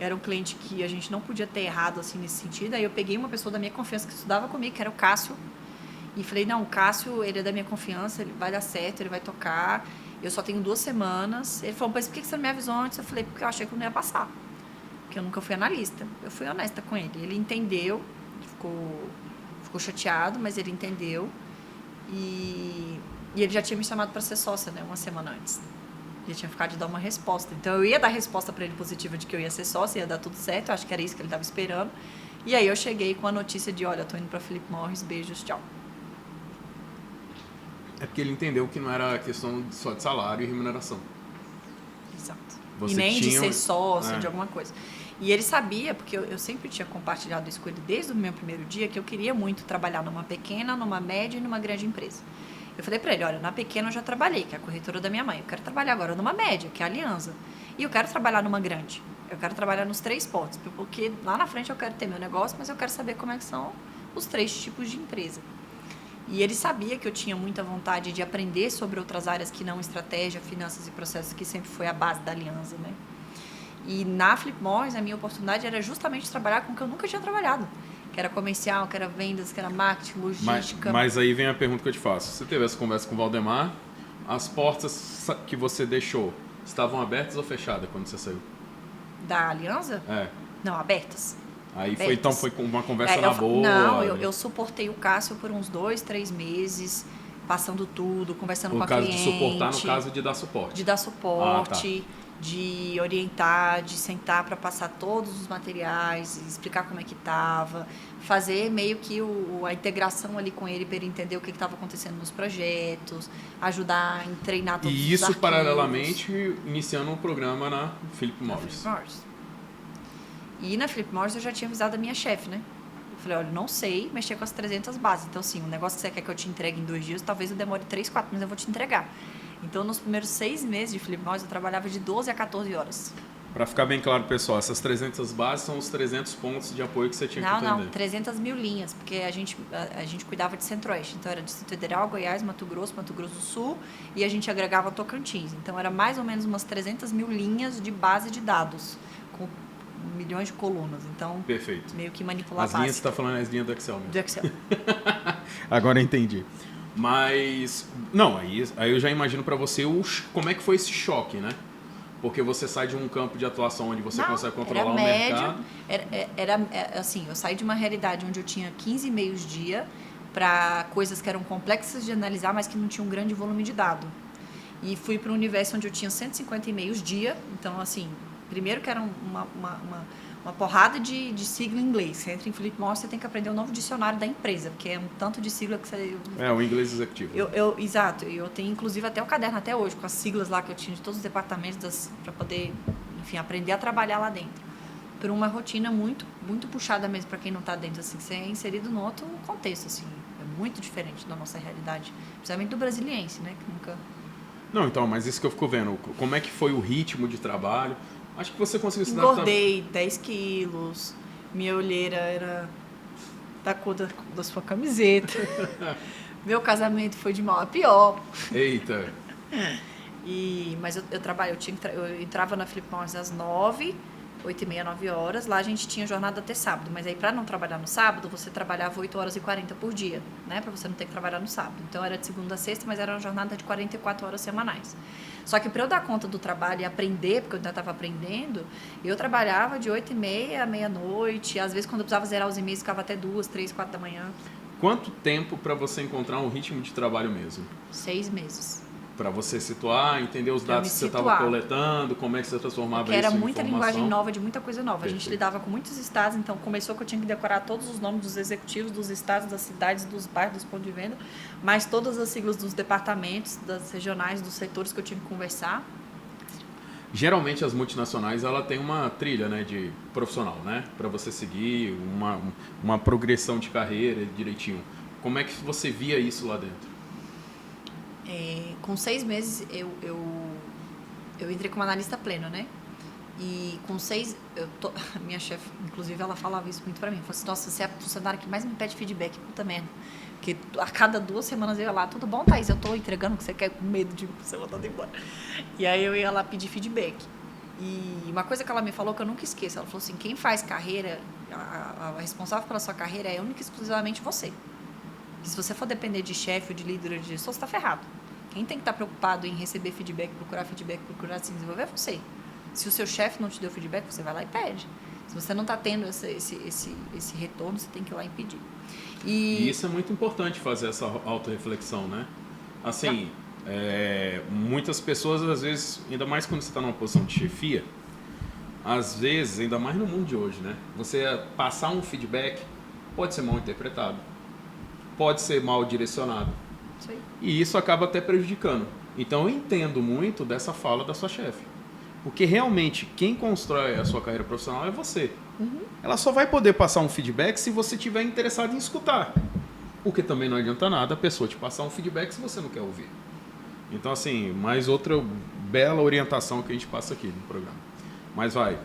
Era um cliente que a gente não podia ter errado, assim, nesse sentido. Aí eu peguei uma pessoa da minha confiança que estudava comigo, que era o Cássio, e falei, não, o Cássio, ele é da minha confiança, ele vai dar certo, ele vai tocar, eu só tenho 2 semanas. Ele falou, mas por que você não me avisou antes? Eu falei, porque eu achei que eu não ia passar, porque eu nunca fui analista. Eu fui honesta com ele, ele entendeu, ficou chateado, mas ele entendeu, e ele já tinha me chamado para ser sócia, né, 1 semana antes. Ele tinha ficado de dar uma resposta. Então, eu ia dar resposta para ele positiva de que eu ia ser sócia, ia dar tudo certo, eu acho que era isso que ele estava esperando. E aí eu cheguei com a notícia de, olha, eu tô indo para Philip Morris, beijos, tchau. É porque ele entendeu que não era questão só de salário e remuneração. Exato. Você e nem tinha... de ser sócio, de alguma coisa. E ele sabia, porque eu sempre tinha compartilhado isso com ele desde o meu primeiro dia, que eu queria muito trabalhar numa pequena, numa média e numa grande empresa. Eu falei para ele, olha, na pequena eu já trabalhei, que é a corretora da minha mãe. Eu quero trabalhar agora numa média, que é a Aliança. E eu quero trabalhar numa grande. Eu quero trabalhar nos 3 pontos, porque lá na frente eu quero ter meu negócio, mas eu quero saber como é que são os 3 tipos de empresa. E ele sabia que eu tinha muita vontade de aprender sobre outras áreas que não estratégia, finanças e processos, que sempre foi a base da Aliança, né? E na Philip Morris, a minha oportunidade era justamente trabalhar com o que eu nunca tinha trabalhado. Que era comercial, que era vendas, que era marketing, logística. Mas aí vem a pergunta que eu te faço. Você teve essa conversa com o Valdemar, as portas que você deixou estavam abertas ou fechadas quando você saiu? Da Aliança? É. Não, abertas. Aí Abertas. foi com uma conversa na boa? Não, eu suportei o Cássio por uns 2, 3 meses, passando tudo, conversando com a cliente. No caso de suportar, no caso de dar suporte. De dar suporte, tá. De orientar, de sentar para passar todos os materiais, explicar como é que estava, fazer meio que a integração ali com ele para ele entender o que estava acontecendo nos projetos, ajudar em treinar todos os E isso arquivos. paralelamente iniciando um programa na Philip Morris. E na Philip Morris eu já tinha avisado a minha chefe, né? Eu falei, olha, não sei mexer com as 300 bases. Então, assim, o negócio que você quer que eu te entregue em 2 dias, talvez eu demore 3, 4, mas eu vou te entregar. Então, nos primeiros 6 meses de Philip Morris, eu trabalhava de 12 a 14 horas. Para ficar bem claro, pessoal, essas 300 bases são os 300 pontos de apoio que você tinha que atender. Não, 300 mil linhas, porque a gente cuidava de Centro-Oeste. Então, era Distrito Federal, Goiás, Mato Grosso do Sul, e a gente agregava Tocantins. Então, era mais ou menos umas 300 mil linhas de base de dados, com milhões de colunas. Então, perfeito. Meio que manipular as linhas, você está falando as linhas do Excel mesmo. Do Excel. Agora eu entendi. Mas, não, aí eu já imagino para você como é que foi esse choque, né? Porque você sai de um campo de atuação onde você consegue controlar o mercado. Era assim, eu saí de uma realidade onde eu tinha 15 e-mails dia para coisas que eram complexas de analisar, mas que não tinham um grande volume de dado. E fui para um universo onde eu tinha 150 e-mails dia. Então, assim, primeiro que era uma porrada de sigla em inglês. Você entra em Philip Morris, você tem que aprender um novo dicionário da empresa, porque é um tanto de sigla que você... o inglês executivo. Exato. Eu tenho, inclusive, até o caderno até hoje, com as siglas lá que eu tinha de todos os departamentos, para poder, enfim, aprender a trabalhar lá dentro. Por uma rotina muito, muito puxada mesmo para quem não está dentro, assim, que você é inserido num outro contexto, assim. É muito diferente da nossa realidade. Principalmente do brasiliense, né? Que nunca... Não, então, mas isso que eu fico vendo. Como é que foi o ritmo de trabalho? Acho que você conseguiu se adaptar. Engordei 10 quilos. Minha olheira era da cor da sua camiseta. Meu casamento foi de mal a pior. Eita! Mas eu entrava na Philip Morris às 9, 8h30, 9 horas. Lá a gente tinha jornada até sábado. Mas aí, para não trabalhar no sábado, você trabalhava 8 horas e 40 por dia, né? Para você não ter que trabalhar no sábado. Então, era de segunda a sexta, mas era uma jornada de 44 horas semanais. Só que para eu dar conta do trabalho e aprender, porque eu ainda estava aprendendo, eu trabalhava de 8h30 à meia-noite. Às vezes, quando eu precisava zerar os e-mails, ficava até 2, 3, 4 da manhã. quanto tempo para você encontrar um ritmo de trabalho mesmo? 6 meses. Para você situar, entender os Pra dados me que você estava situar. coletando, como é que você transformava Porque era isso em muita informação. linguagem nova, de muita coisa nova. A gente Perfeito. lidava com muitos estados, então começou que eu tinha que decorar todos os nomes dos executivos, dos estados, das cidades, dos bairros, dos pontos de venda, mais todas as siglas dos departamentos, das regionais, dos setores que eu tinha que conversar. Geralmente as multinacionais ela tem uma trilha, né, de profissional, né, para você seguir uma progressão de carreira direitinho. Como é que você via isso lá dentro? Com 6 meses eu entrei como analista pleno, né? E com 6, minha chefe, inclusive, ela falava isso muito pra mim. Falou assim, nossa, você é a funcionária que mais me pede feedback, puta merda. Porque a cada 2 semanas eu ia lá, tudo bom, Thaís? Eu tô entregando o que você quer, com medo de ser mandado embora. E aí eu ia lá pedir feedback. E uma coisa que ela me falou que eu nunca esqueço, ela falou assim, quem faz carreira, a responsável pela sua carreira é única e exclusivamente você. E se você for depender de chefe ou de líder ou de gestor, você tá ferrado. Quem tem que estar preocupado em receber feedback, procurar se desenvolver é você. Se o seu chefe não te deu feedback, você vai lá e pede. Se você não está tendo esse retorno, você tem que ir lá e pedir. E isso é muito importante, fazer essa autorreflexão, né? Assim, muitas pessoas, às vezes, ainda mais quando você está numa posição de chefia, às vezes, ainda mais no mundo de hoje, né? Você passar um feedback pode ser mal interpretado, pode ser mal direcionado. Isso aí. E isso acaba até prejudicando. Então eu entendo muito dessa fala da sua chefe. Porque realmente quem constrói a sua carreira profissional é você. Ela só vai poder passar um feedback se você estiver interessado em escutar. Porque também não adianta nada a pessoa te passar um feedback se você não quer ouvir. Então, assim, mais outra bela orientação que a gente passa aqui no programa. Mas vai,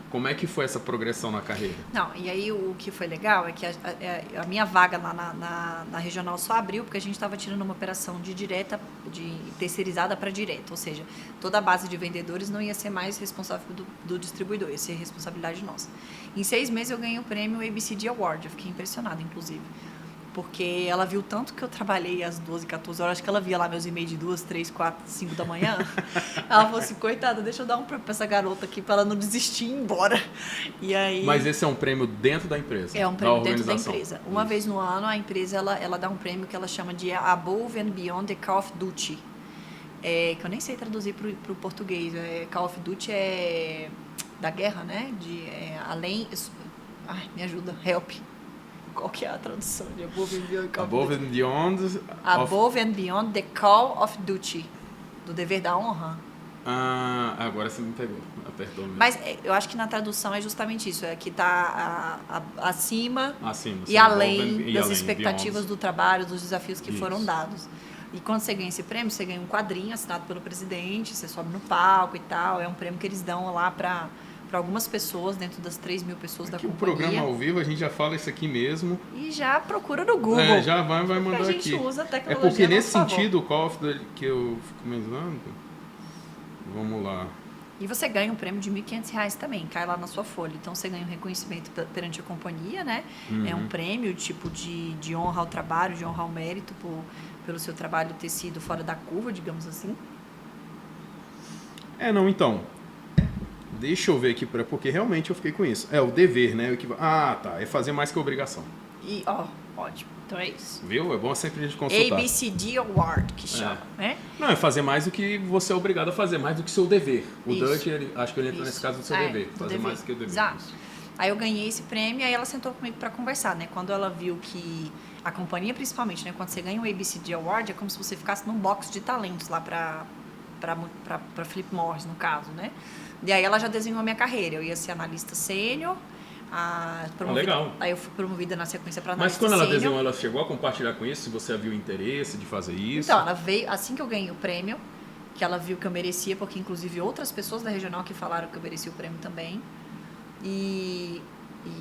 como é que foi essa progressão na carreira? Não, e aí o que foi legal é que a minha vaga lá na regional só abriu porque a gente estava tirando uma operação de terceirizada para direta, ou seja, toda a base de vendedores não ia ser mais responsável do distribuidor, ia ser responsabilidade nossa. Em 6 meses eu ganhei o prêmio ABCD Award, eu fiquei impressionada, inclusive. Porque ela viu tanto que eu trabalhei às 12, 14 horas, acho que ela via lá meus e-mails de 2, 3, 4, 5 da manhã. Ela falou assim, coitada, deixa eu dar um prêmio pra essa garota aqui, pra ela não desistir e ir embora. E aí, Mas esse é um prêmio dentro da empresa? é um prêmio da dentro da organização. empresa. Uma vez no ano, a empresa ela dá um prêmio que ela chama de Above and Beyond the Call of Duty. Que eu nem sei traduzir pro português. Call of Duty é da guerra, né? Além... Ai, me ajuda, help. Qual que é a tradução de Above and Beyond Call Above of Duty? and Beyond... Above and Beyond the Call of Duty. Do dever da honra. Agora você me pegou. Apertou mesmo. Mas eu acho que na tradução é justamente isso. É que está acima Acima, e sim, além above and- das além, expectativas beyond. do trabalho, dos desafios que Isso. foram dados. E quando você ganha esse prêmio, você ganha um quadrinho assinado pelo presidente, você sobe no palco e tal. É um prêmio que eles dão lá para algumas pessoas, dentro das 3 mil pessoas da Aqui o companhia. programa ao vivo, a gente já fala isso aqui mesmo. E já procura no Google. Já vai Porque mandar a gente aqui. usa a É tecnologia porque a nesse nosso favor. sentido, o Call of Duty que eu fico mencionando... Vamos lá. E você ganha um prêmio de R$ 1.500 também, cai lá na sua folha. Então, você ganha um reconhecimento perante a companhia, né? É um prêmio, tipo, de honra ao trabalho, de honra ao mérito pelo seu trabalho ter sido fora da curva, digamos assim. Então... Deixa eu ver aqui, porque realmente eu fiquei com isso. É o dever, né? Tá. É fazer mais que a obrigação. E, ótimo. Então, é isso. Viu? É bom sempre a gente consultar. ABCD Award, que chama, né? Não, é fazer mais do que você é obrigado a fazer, mais do que seu dever. O Isso. Dutch, acho que ele entra Isso. nesse caso do seu É, dever. do Fazer dever. mais do que o dever. Exato. Isso. Aí eu ganhei esse prêmio e aí ela sentou comigo para conversar, né? Quando ela viu que a companhia, principalmente, né? Quando você ganha um ABCD Award, é como se você ficasse num box de talentos lá para Philip Morris, no caso, né? E aí ela já desenhou a minha carreira. Eu ia ser analista sênior. Legal. Aí eu fui promovida na sequência para Mas analista quando ela sênior. desenhou, ela chegou a compartilhar com isso? Se você viu interesse de fazer isso? Então, ela veio, assim que eu ganhei o prêmio, que ela viu que eu merecia, porque inclusive outras pessoas da regional que falaram que eu merecia o prêmio também. E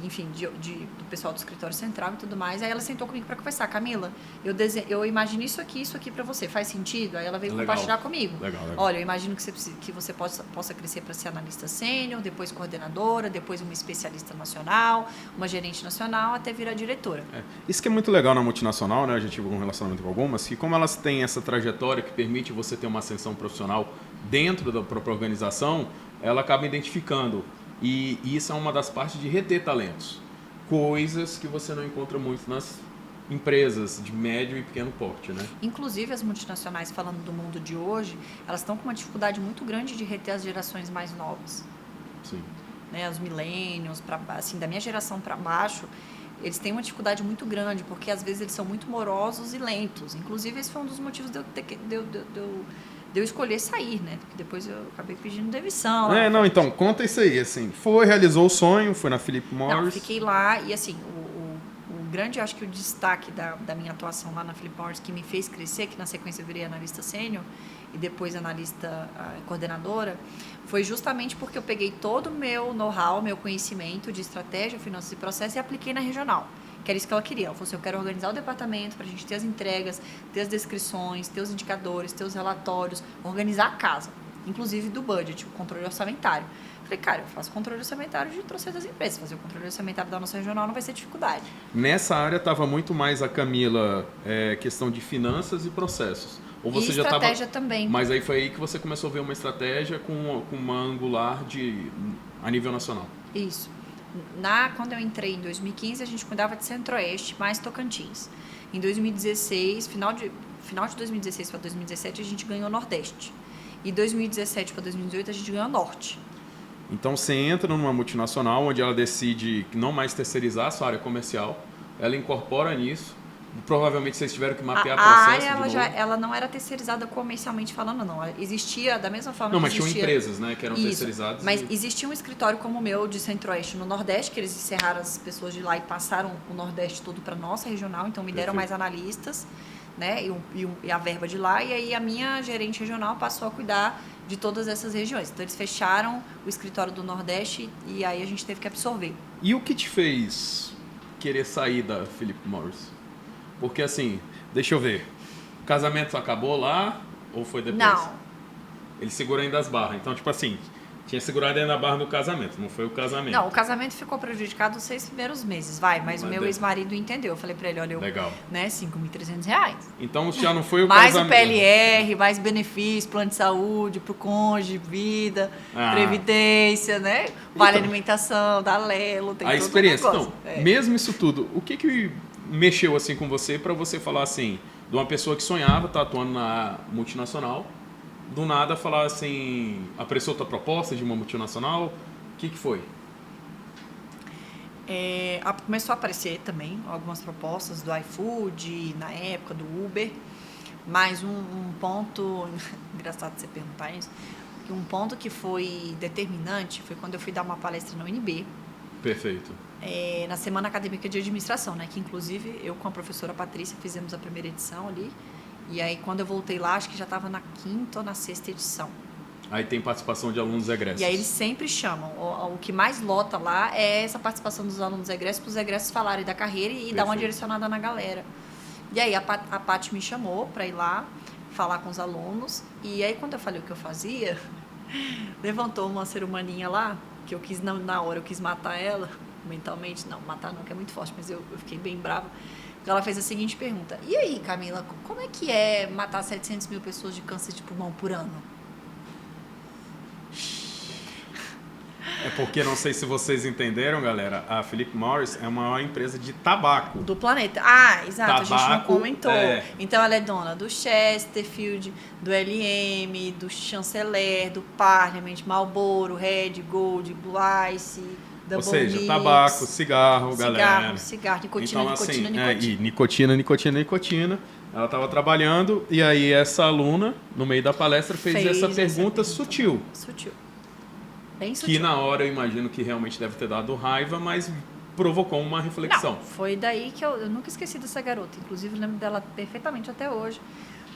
enfim, do pessoal do escritório central e tudo mais. Aí ela sentou comigo para conversar. Camila, eu imagino isso aqui para você. Faz sentido? Aí ela veio Legal. compartilhar comigo. Legal. Olha, eu imagino que você possa crescer para ser analista sênior, depois coordenadora, depois uma especialista nacional, uma gerente nacional, até virar diretora. Isso que é muito legal na multinacional, né? A gente tive um relacionamento com algumas, que como elas têm essa trajetória que permite você ter uma ascensão profissional dentro da própria organização, ela acaba identificando. E isso é uma das partes de reter talentos. Coisas que você não encontra muito nas empresas de médio e pequeno porte, né? Inclusive, as multinacionais, falando do mundo de hoje, elas estão com uma dificuldade muito grande de reter as gerações mais novas. Sim. Né? Os millennials, assim, da minha geração para baixo, eles têm uma dificuldade muito grande, porque às vezes eles são muito morosos e lentos. Inclusive, esse foi um dos motivos de eu escolher sair, né? Porque depois eu acabei pedindo demissão. Não, então, conta isso aí, assim. Realizou o sonho, foi na Philip Morris. Não, fiquei lá e, assim, o grande, acho que o destaque da minha atuação lá na Philip Morris, que me fez crescer, que na sequência eu virei analista sênior e depois analista coordenadora, foi justamente porque eu peguei todo o meu know-how, meu conhecimento de estratégia, finanças e processo e apliquei na regional, que era isso que ela queria. Ela falou assim, eu quero organizar o departamento para a gente ter as entregas, ter as descrições, ter os indicadores, ter os relatórios, organizar a casa, inclusive do budget, o controle orçamentário. Falei, cara, eu faço controle orçamentário de trocentas empresas. Fazer o controle orçamentário da nossa regional não vai ser dificuldade. Nessa área estava muito mais a Camila, questão de finanças e processos. Ou você e já estratégia também. Mas aí foi aí que você começou a ver uma estratégia com uma angular a nível nacional. Isso. Quando eu entrei em 2015, a gente cuidava de Centro-Oeste, mais Tocantins. Em 2016, final de 2016 para 2017, a gente ganhou Nordeste. E 2017 para 2018, a gente ganhou Norte. Então você entra numa multinacional onde ela decide não mais terceirizar a sua área comercial, ela incorpora nisso, provavelmente vocês tiveram que mapear processo a área ela não era terceirizada comercialmente falando, não. Ela existia da mesma forma não, que mas existia... tinham empresas, né, que eram Isso, terceirizadas. mas existia um escritório como o meu de Centro-Oeste no Nordeste, que eles encerraram as pessoas de lá e passaram o Nordeste todo para nossa regional, então me deram mais analistas, né, e a verba de lá, e aí a minha gerente regional passou a cuidar de todas essas regiões. Então eles fecharam o escritório do Nordeste e aí a gente teve que absorver. E o que te fez querer sair da Philip Morris? Porque assim, deixa eu ver, o casamento acabou lá ou foi depois? Não. Ele segura ainda as barras, então tipo assim, tinha segurado ainda a barra do casamento, não foi o casamento. Não, o casamento ficou prejudicado os 6 primeiros meses, mas o meu ex-marido entendeu. Eu falei pra ele, olha, legal. Né, R$5.300. Então já não foi o mais casamento. Mais o PLR, mais benefício, plano de saúde pro cônjuge, vida, previdência, né? Vale alimentação, da Lelo, tem a todo experiência. Um negócio. Então, mesmo isso tudo, o que mexeu assim com você para você falar assim, de uma pessoa que sonhava estar atuando na multinacional, do nada falar assim, apressou tua proposta de uma multinacional? O que foi? Começou a aparecer também algumas propostas do iFood, na época do Uber, mas um ponto, engraçado você perguntar isso, um ponto que foi determinante foi quando eu fui dar uma palestra na UNB. Perfeito. Na Semana Acadêmica de Administração, né, que inclusive eu com a professora Patrícia fizemos a primeira edição ali. E aí, quando eu voltei lá, acho que já estava na 5ª ou na 6ª edição. Aí tem participação de alunos egressos. E aí eles sempre chamam. O que mais lota lá é essa participação dos alunos egressos, para os egressos falarem da carreira e dar uma direcionada na galera. E aí a Paty me chamou para ir lá falar com os alunos. E aí, quando eu falei o que eu fazia, levantou uma ser humaninha lá, que eu quis, na hora, eu quis matar ela, mentalmente. Não, matar não, que é muito forte, mas eu fiquei bem brava. Ela fez a seguinte pergunta: e aí, Camila, como é que é matar 700 mil pessoas de câncer de pulmão por ano? É porque, não sei se vocês entenderam, galera, a Philip Morris é a maior empresa de tabaco. Do planeta. Exato, Tabaco, a gente não comentou. Então, ela é dona do Chesterfield, do LM, do Chanceler, do Parliament, Marlboro, Red, Gold, Blue Ice... Ou seja, tabaco, cigarro, galera. Cigarro, nicotina, então, nicotina. E nicotina. Ela estava trabalhando e aí essa aluna, no meio da palestra, fez essa pergunta sutil. Sutil. Bem sutil. Que na hora eu imagino que realmente deve ter dado raiva, mas provocou uma reflexão. Não, foi daí que eu nunca esqueci dessa garota. Inclusive, lembro dela perfeitamente até hoje.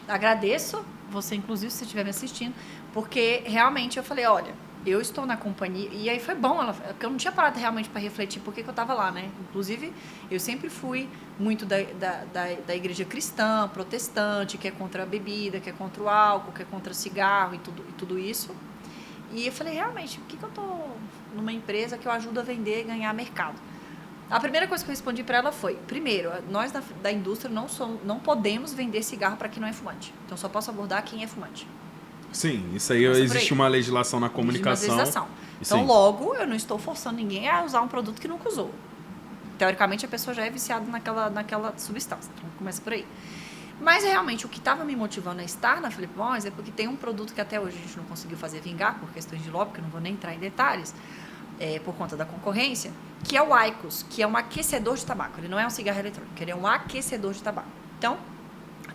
Agradeço você, inclusive, se você estiver me assistindo, porque realmente eu falei, olha, eu estou na companhia, e aí foi bom, porque eu não tinha parado realmente para refletir por que eu estava lá, né? Inclusive, eu sempre fui muito da igreja cristã, protestante, que é contra a bebida, que é contra o álcool, que é contra o cigarro e tudo isso. E eu falei, realmente, por que eu estou numa empresa que eu ajudo a vender e ganhar mercado? A primeira coisa que eu respondi para ela foi, primeiro, nós da indústria não podemos vender cigarro para quem não é fumante. Então, só posso abordar quem é fumante. Sim, isso aí existe uma legislação na comunicação. Então, logo, eu não estou forçando ninguém a usar um produto que nunca usou. teoricamente, a pessoa já é viciada naquela substância. Então, começa por aí. Mas, realmente, o que estava me motivando a estar na Philip Morris é porque tem um produto que até hoje a gente não conseguiu fazer vingar, por questões de lobby, que eu não vou nem entrar em detalhes, por conta da concorrência, que é o IQOS, que é um aquecedor de tabaco. Ele não é um cigarro eletrônico, ele é um aquecedor de tabaco. Então,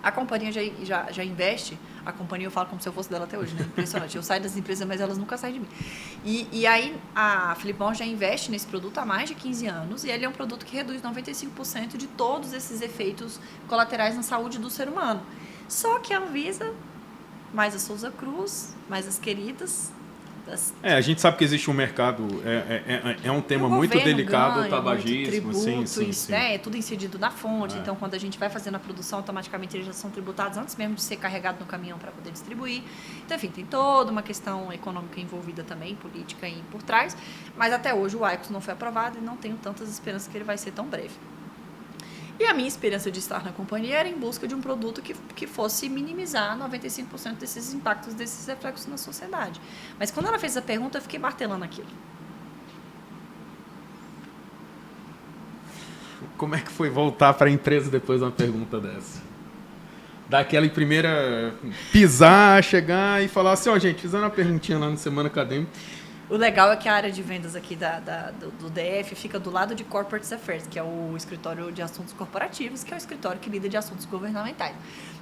a companhia já investe, a companhia eu falo como se eu fosse dela até hoje, né? Impressionante. Eu saio das empresas, mas elas nunca saem de mim. E aí, a Philip Morris já investe nesse produto há mais de 15 anos, e ele é um produto que reduz 95% de todos esses efeitos colaterais na saúde do ser humano. Só que a Anvisa, mais a Souza Cruz, mais as queridas... A gente sabe que existe um mercado, é um tema muito delicado, o tabagismo, sim. É tudo incidido na fonte, então quando a gente vai fazendo a produção, automaticamente eles já são tributados antes mesmo de ser carregado no caminhão para poder distribuir. Então, enfim, tem toda uma questão econômica envolvida também, política aí por trás, mas até hoje o IQOS não foi aprovado e não tenho tantas esperanças que ele vai ser tão breve. E a minha esperança de estar na companhia era em busca de um produto que fosse minimizar 95% desses impactos, desses reflexos na sociedade. Mas quando ela fez a pergunta, eu fiquei martelando aquilo. Como é que foi voltar para a empresa depois de uma pergunta dessa? Daquela primeira pisar, chegar e falar assim, gente, fizeram uma perguntinha lá no Semana Acadêmica. O legal é que a área de vendas aqui do DF fica do lado de Corporate Affairs, que é o escritório de assuntos corporativos, que é o escritório que lida de assuntos governamentais.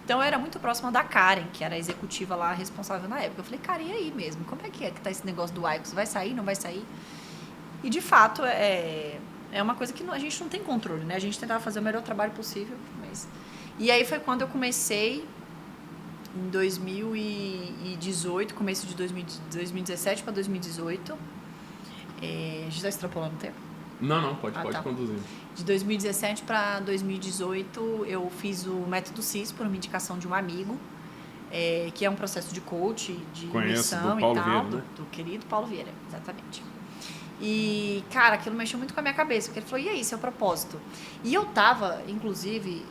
Então, eu era muito próxima da Karen, que era a executiva lá responsável na época. Eu falei, cara, e aí mesmo? Como é que tá esse negócio do IQOS? Vai sair, não vai sair? E, de fato, é uma coisa que a gente não tem controle, né? A gente tentava fazer o melhor trabalho possível. E aí foi quando eu comecei... Em 2018, começo de 2017 para 2018. A gente está extrapolando o tempo? Não, pode conduzir. De 2017 para 2018, eu fiz o método CIS por uma indicação de um amigo, que é um processo de coach, de missão e tal, Vieira, né? do querido Paulo Vieira, exatamente. E, cara, aquilo mexeu muito com a minha cabeça, porque ele falou, e aí, seu propósito? E eu tava, inclusive...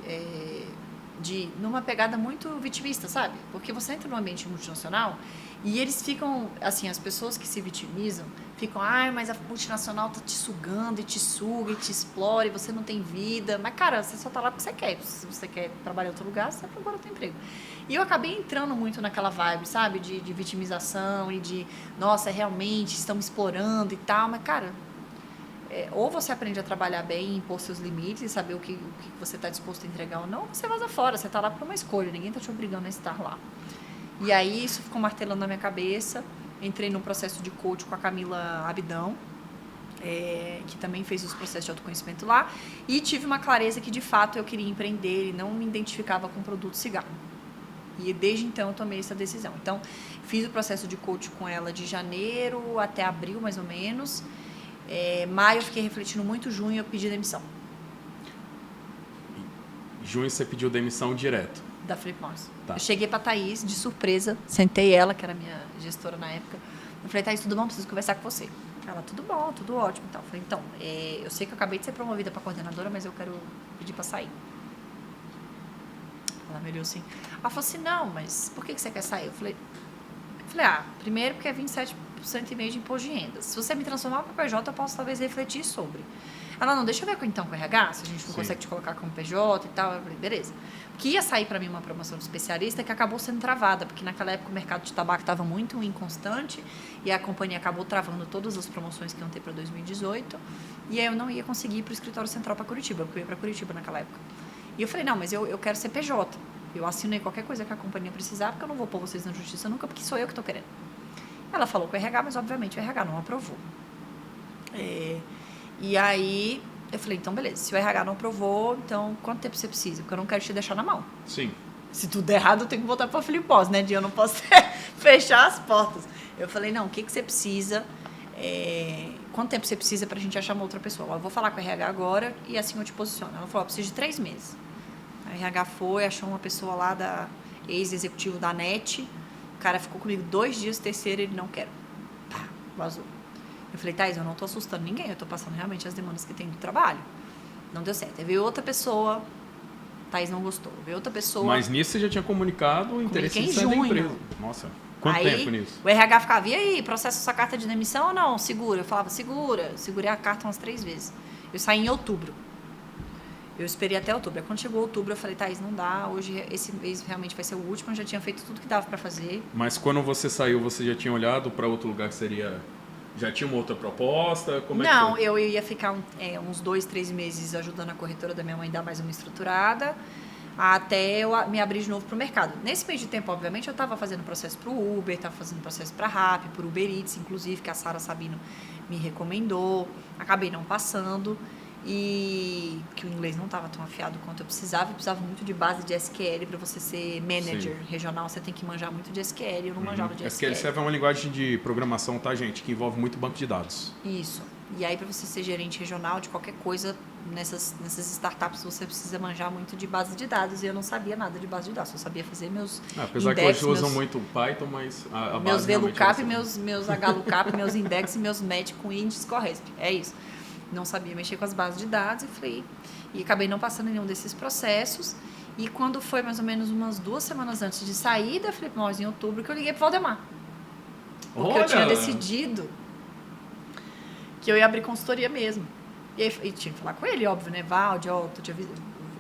numa pegada muito vitimista, sabe? Porque você entra num ambiente multinacional e eles ficam, assim, as pessoas que se vitimizam ficam, mas a multinacional tá te sugando e te suga e te explora e você não tem vida. Mas, cara, você só tá lá porque você quer. Se você quer trabalhar em outro lugar, você procura outro emprego. E eu acabei entrando muito naquela vibe, sabe? De vitimização e de, nossa, realmente estão me explorando e tal. Mas, cara... ou você aprende a trabalhar bem, impor seus limites e saber o que você está disposto a entregar ou não, ou você vaza fora, você está lá por uma escolha, ninguém está te obrigando a estar lá. E aí isso ficou martelando na minha cabeça, entrei num processo de coach com a Camila Abidão, que também fez os processos de autoconhecimento lá, e tive uma clareza que de fato eu queria empreender e não me identificava com produto cigarro. E desde então eu tomei essa decisão. Então fiz o processo de coach com ela de janeiro até abril mais ou menos. Maio eu fiquei refletindo muito, junho eu pedi demissão. Junho você pediu demissão direto? Da Philip Morris. Tá. Eu cheguei pra Thaís, de surpresa, sentei ela, que era minha gestora na época. Eu falei, Thaís, tudo bom? Preciso conversar com você. Ela, tudo bom, tudo ótimo e tal. Eu falei, então, eu sei que eu acabei de ser promovida pra coordenadora, mas eu quero pedir pra sair. Ela me olhou assim. Ela falou assim, não, mas por que você quer sair? Eu falei, primeiro porque é 27% e meio de imposto de renda. Se você me transformar para PJ, eu posso talvez refletir sobre. Ela, não, deixa eu ver então com o RH, se a gente não consegue te colocar como PJ e tal. Eu falei, beleza. Porque ia sair para mim uma promoção de especialista que acabou sendo travada, porque naquela época o mercado de tabaco estava muito inconstante e a companhia acabou travando todas as promoções que iam ter para 2018 e aí eu não ia conseguir ir para o escritório central para Curitiba, porque eu ia para Curitiba naquela época. E eu falei, não, mas eu quero ser PJ. Eu assinei qualquer coisa que a companhia precisar, porque eu não vou pôr vocês na justiça nunca, porque sou eu que estou querendo. Ela falou com o RH, mas obviamente o RH não aprovou. E aí eu falei, então beleza, se o RH não aprovou, então quanto tempo você precisa? Porque eu não quero te deixar na mão. Sim. Se tudo der errado, eu tenho que voltar para a Philip Morris, né? Eu não posso fechar as portas. Eu falei, não, o que você precisa? Quanto tempo você precisa para a gente achar uma outra pessoa? Eu vou falar com o RH agora e assim eu te posiciono. Ela falou, preciso de 3 meses. A RH foi, achou uma pessoa lá da ex-executivo da NET. O cara ficou comigo 2 dias, terceiro ele não quer. Pá, vazou. Eu falei, Thaís, eu não tô assustando ninguém, eu tô passando realmente as demandas que tem do trabalho. Não deu certo. Aí veio outra pessoa, Thaís não gostou. Veio outra pessoa. Mas nisso você já tinha comunicado o interesse de sair da empresa. Nossa, quanto tempo nisso? O RH ficava, e aí, processa essa carta de demissão ou não? Segura. Eu falava, segura. Segurei a carta umas 3 vezes. Eu saí em outubro. Eu esperei até outubro. Aí quando chegou outubro, eu falei, Thaís, não dá. Hoje, esse mês realmente vai ser o último. Eu já tinha feito tudo que dava para fazer. Mas quando você saiu, você já tinha olhado para outro lugar que seria... Já tinha uma outra proposta? Como é que Não, foi? eu ia ficar uns 2, 3 meses ajudando a corretora da minha mãe a dar mais uma estruturada, até eu me abrir de novo para o mercado. Nesse meio de tempo, obviamente, eu estava fazendo processo para o Uber, estava fazendo processo para a Rappi, para o Uber Eats, inclusive, que a Sara Sabino me recomendou. Acabei não passando. E que o inglês não estava tão afiado quanto eu precisava muito de base de SQL para você ser manager regional, você tem que manjar muito de SQL, eu não manjava de SQL. SQL é uma linguagem de programação, tá, gente? Que envolve muito banco de dados. Isso. E aí, para você ser gerente regional de qualquer coisa, nessas startups você precisa manjar muito de base de dados, e eu não sabia nada de base de dados, eu sabia fazer meus apesar index, que hoje usam muito Python, mas a meus base VLOOKUP, realmente meus HLOOKUP, meus index e meus match com índices corresp. É isso. Não sabia mexer com as bases de dados e acabei não passando em nenhum desses processos. E quando foi mais ou menos umas 2 semanas antes de sair da Philip Morris em outubro, que eu liguei pro Valdemar. Porque eu tinha decidido que eu ia abrir consultoria mesmo. E aí e tinha que falar com ele, óbvio, né? Valde,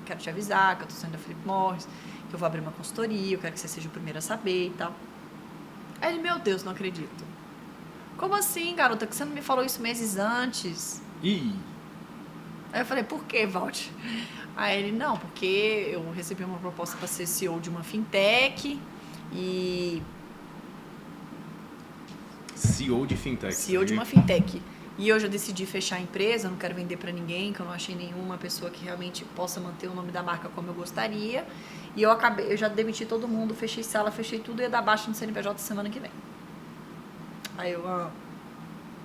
quero te avisar que eu tô saindo da Philip Morris, que eu vou abrir uma consultoria, eu quero que você seja o primeiro a saber e tal. Aí ele, meu Deus, não acredito. Como assim, garota? Que você não me falou isso meses antes? Ih. Aí eu falei, por que, Valde? Aí ele, não, porque eu recebi uma proposta para ser CEO de uma fintech e... CEO de fintech. CEO de uma fintech. E hoje eu decidi fechar a empresa, eu não quero vender para ninguém, que eu não achei nenhuma pessoa que realmente possa manter o nome da marca como eu gostaria. E eu já demiti todo mundo, fechei sala, fechei tudo e ia dar baixa no CNPJ semana que vem. Aí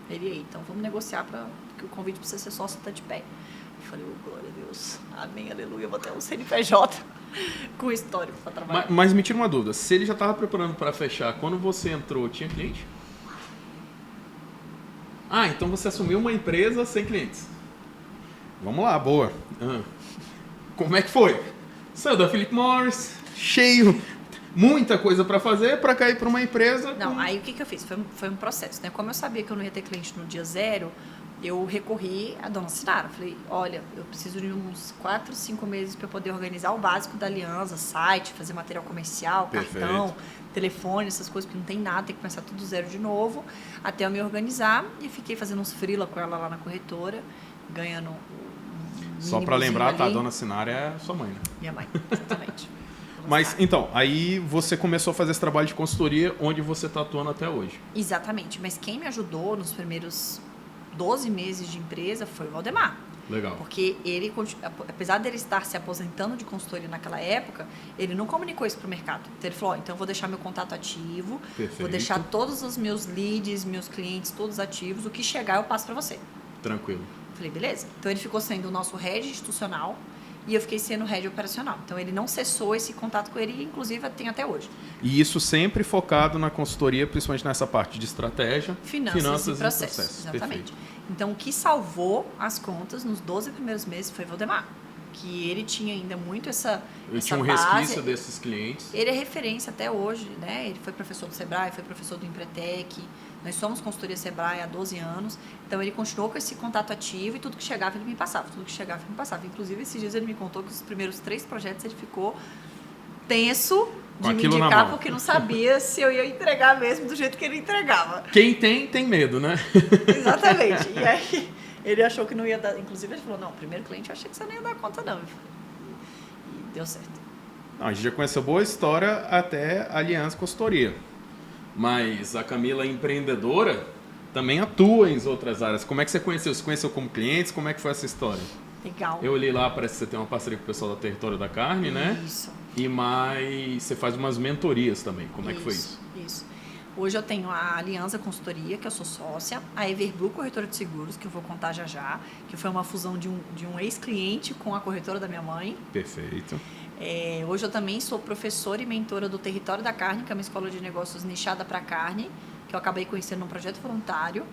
ele aí, então vamos negociar porque o convite para você ser sócio está de pé. Eu falei, glória a Deus, amém, aleluia, eu vou ter um CNPJ com histórico para trabalhar. Mas me tira uma dúvida, se ele já estava preparando para fechar, quando você entrou, tinha cliente? Ah, então você assumiu uma empresa sem clientes. Vamos lá, boa. Como é que foi? Saiu da Philip Morris, cheio, muita coisa para fazer, para cair para uma empresa. Não, aí o que eu fiz? Foi um processo, né? Como eu sabia que eu não ia ter cliente no dia 0, eu recorri à dona Sinara. Falei, olha, eu preciso de uns 4, 5 meses para poder organizar o básico da aliança, site, fazer material comercial, cartão, telefone, essas coisas, porque não tem nada, tem que começar tudo zero de novo, até eu me organizar. E fiquei fazendo uns freela com ela lá na corretora, ganhando só para lembrar, ali. tá? A dona Sinara é sua mãe, né? Minha mãe, exatamente. Mas, então, aí você começou a fazer esse trabalho de consultoria onde você está atuando até hoje. Exatamente, mas quem me ajudou nos primeiros 12 meses de empresa foi o Valdemar. Legal. Porque ele, apesar dele estar se aposentando de consultoria naquela época, ele não comunicou isso para o mercado. Então ele falou, então eu vou deixar meu contato ativo, Perfeito. Vou deixar todos os meus leads, meus clientes, todos ativos, o que chegar eu passo para você. Tranquilo. Falei, beleza. Então ele ficou sendo o nosso head institucional e eu fiquei sendo head operacional. Então ele não cessou esse contato com ele e inclusive tem até hoje. E isso sempre focado na consultoria, principalmente nessa parte de estratégia, finanças e processos. Exatamente. Perfeito. Então o que salvou as contas nos 12 primeiros meses foi Valdemar. Que ele tinha ainda muito essa tinha um base. resquício desses clientes. Ele é referência até hoje, né? Ele foi professor do Sebrae, foi professor do Empretec. Nós somos consultoria Sebrae há 12 anos. Então ele continuou com esse contato ativo e tudo que chegava ele me passava. Tudo que chegava ele me passava. Inclusive esses dias ele me contou que os primeiros 3 projetos ele ficou tenso de me indicar porque não sabia se eu ia entregar mesmo do jeito que ele entregava. Quem tem medo, né? Exatamente. E aí ele achou que não ia dar. Inclusive ele falou, não, primeiro cliente eu achei que você não ia dar conta não. E deu certo. Não, a gente já conheceu boa história até Aliança Consultoria. Mas a Camila empreendedora também atua em outras áreas. Como é que você conheceu? Você conheceu como clientes? Como é que foi essa história? Legal. Eu olhei lá, parece que você tem uma parceria com o pessoal da Território da Carne, né? Isso. E mais, você faz umas mentorias também. Como é que foi isso? Isso. Hoje eu tenho a Aliança Consultoria, que eu sou sócia, a Everblue Corretora de Seguros, que eu vou contar já, que foi uma fusão de um ex-cliente com a corretora da minha mãe. Perfeito. Hoje eu também sou professora e mentora do Território da Carne, que é uma escola de negócios nichada para carne, que eu acabei conhecendo num projeto voluntário.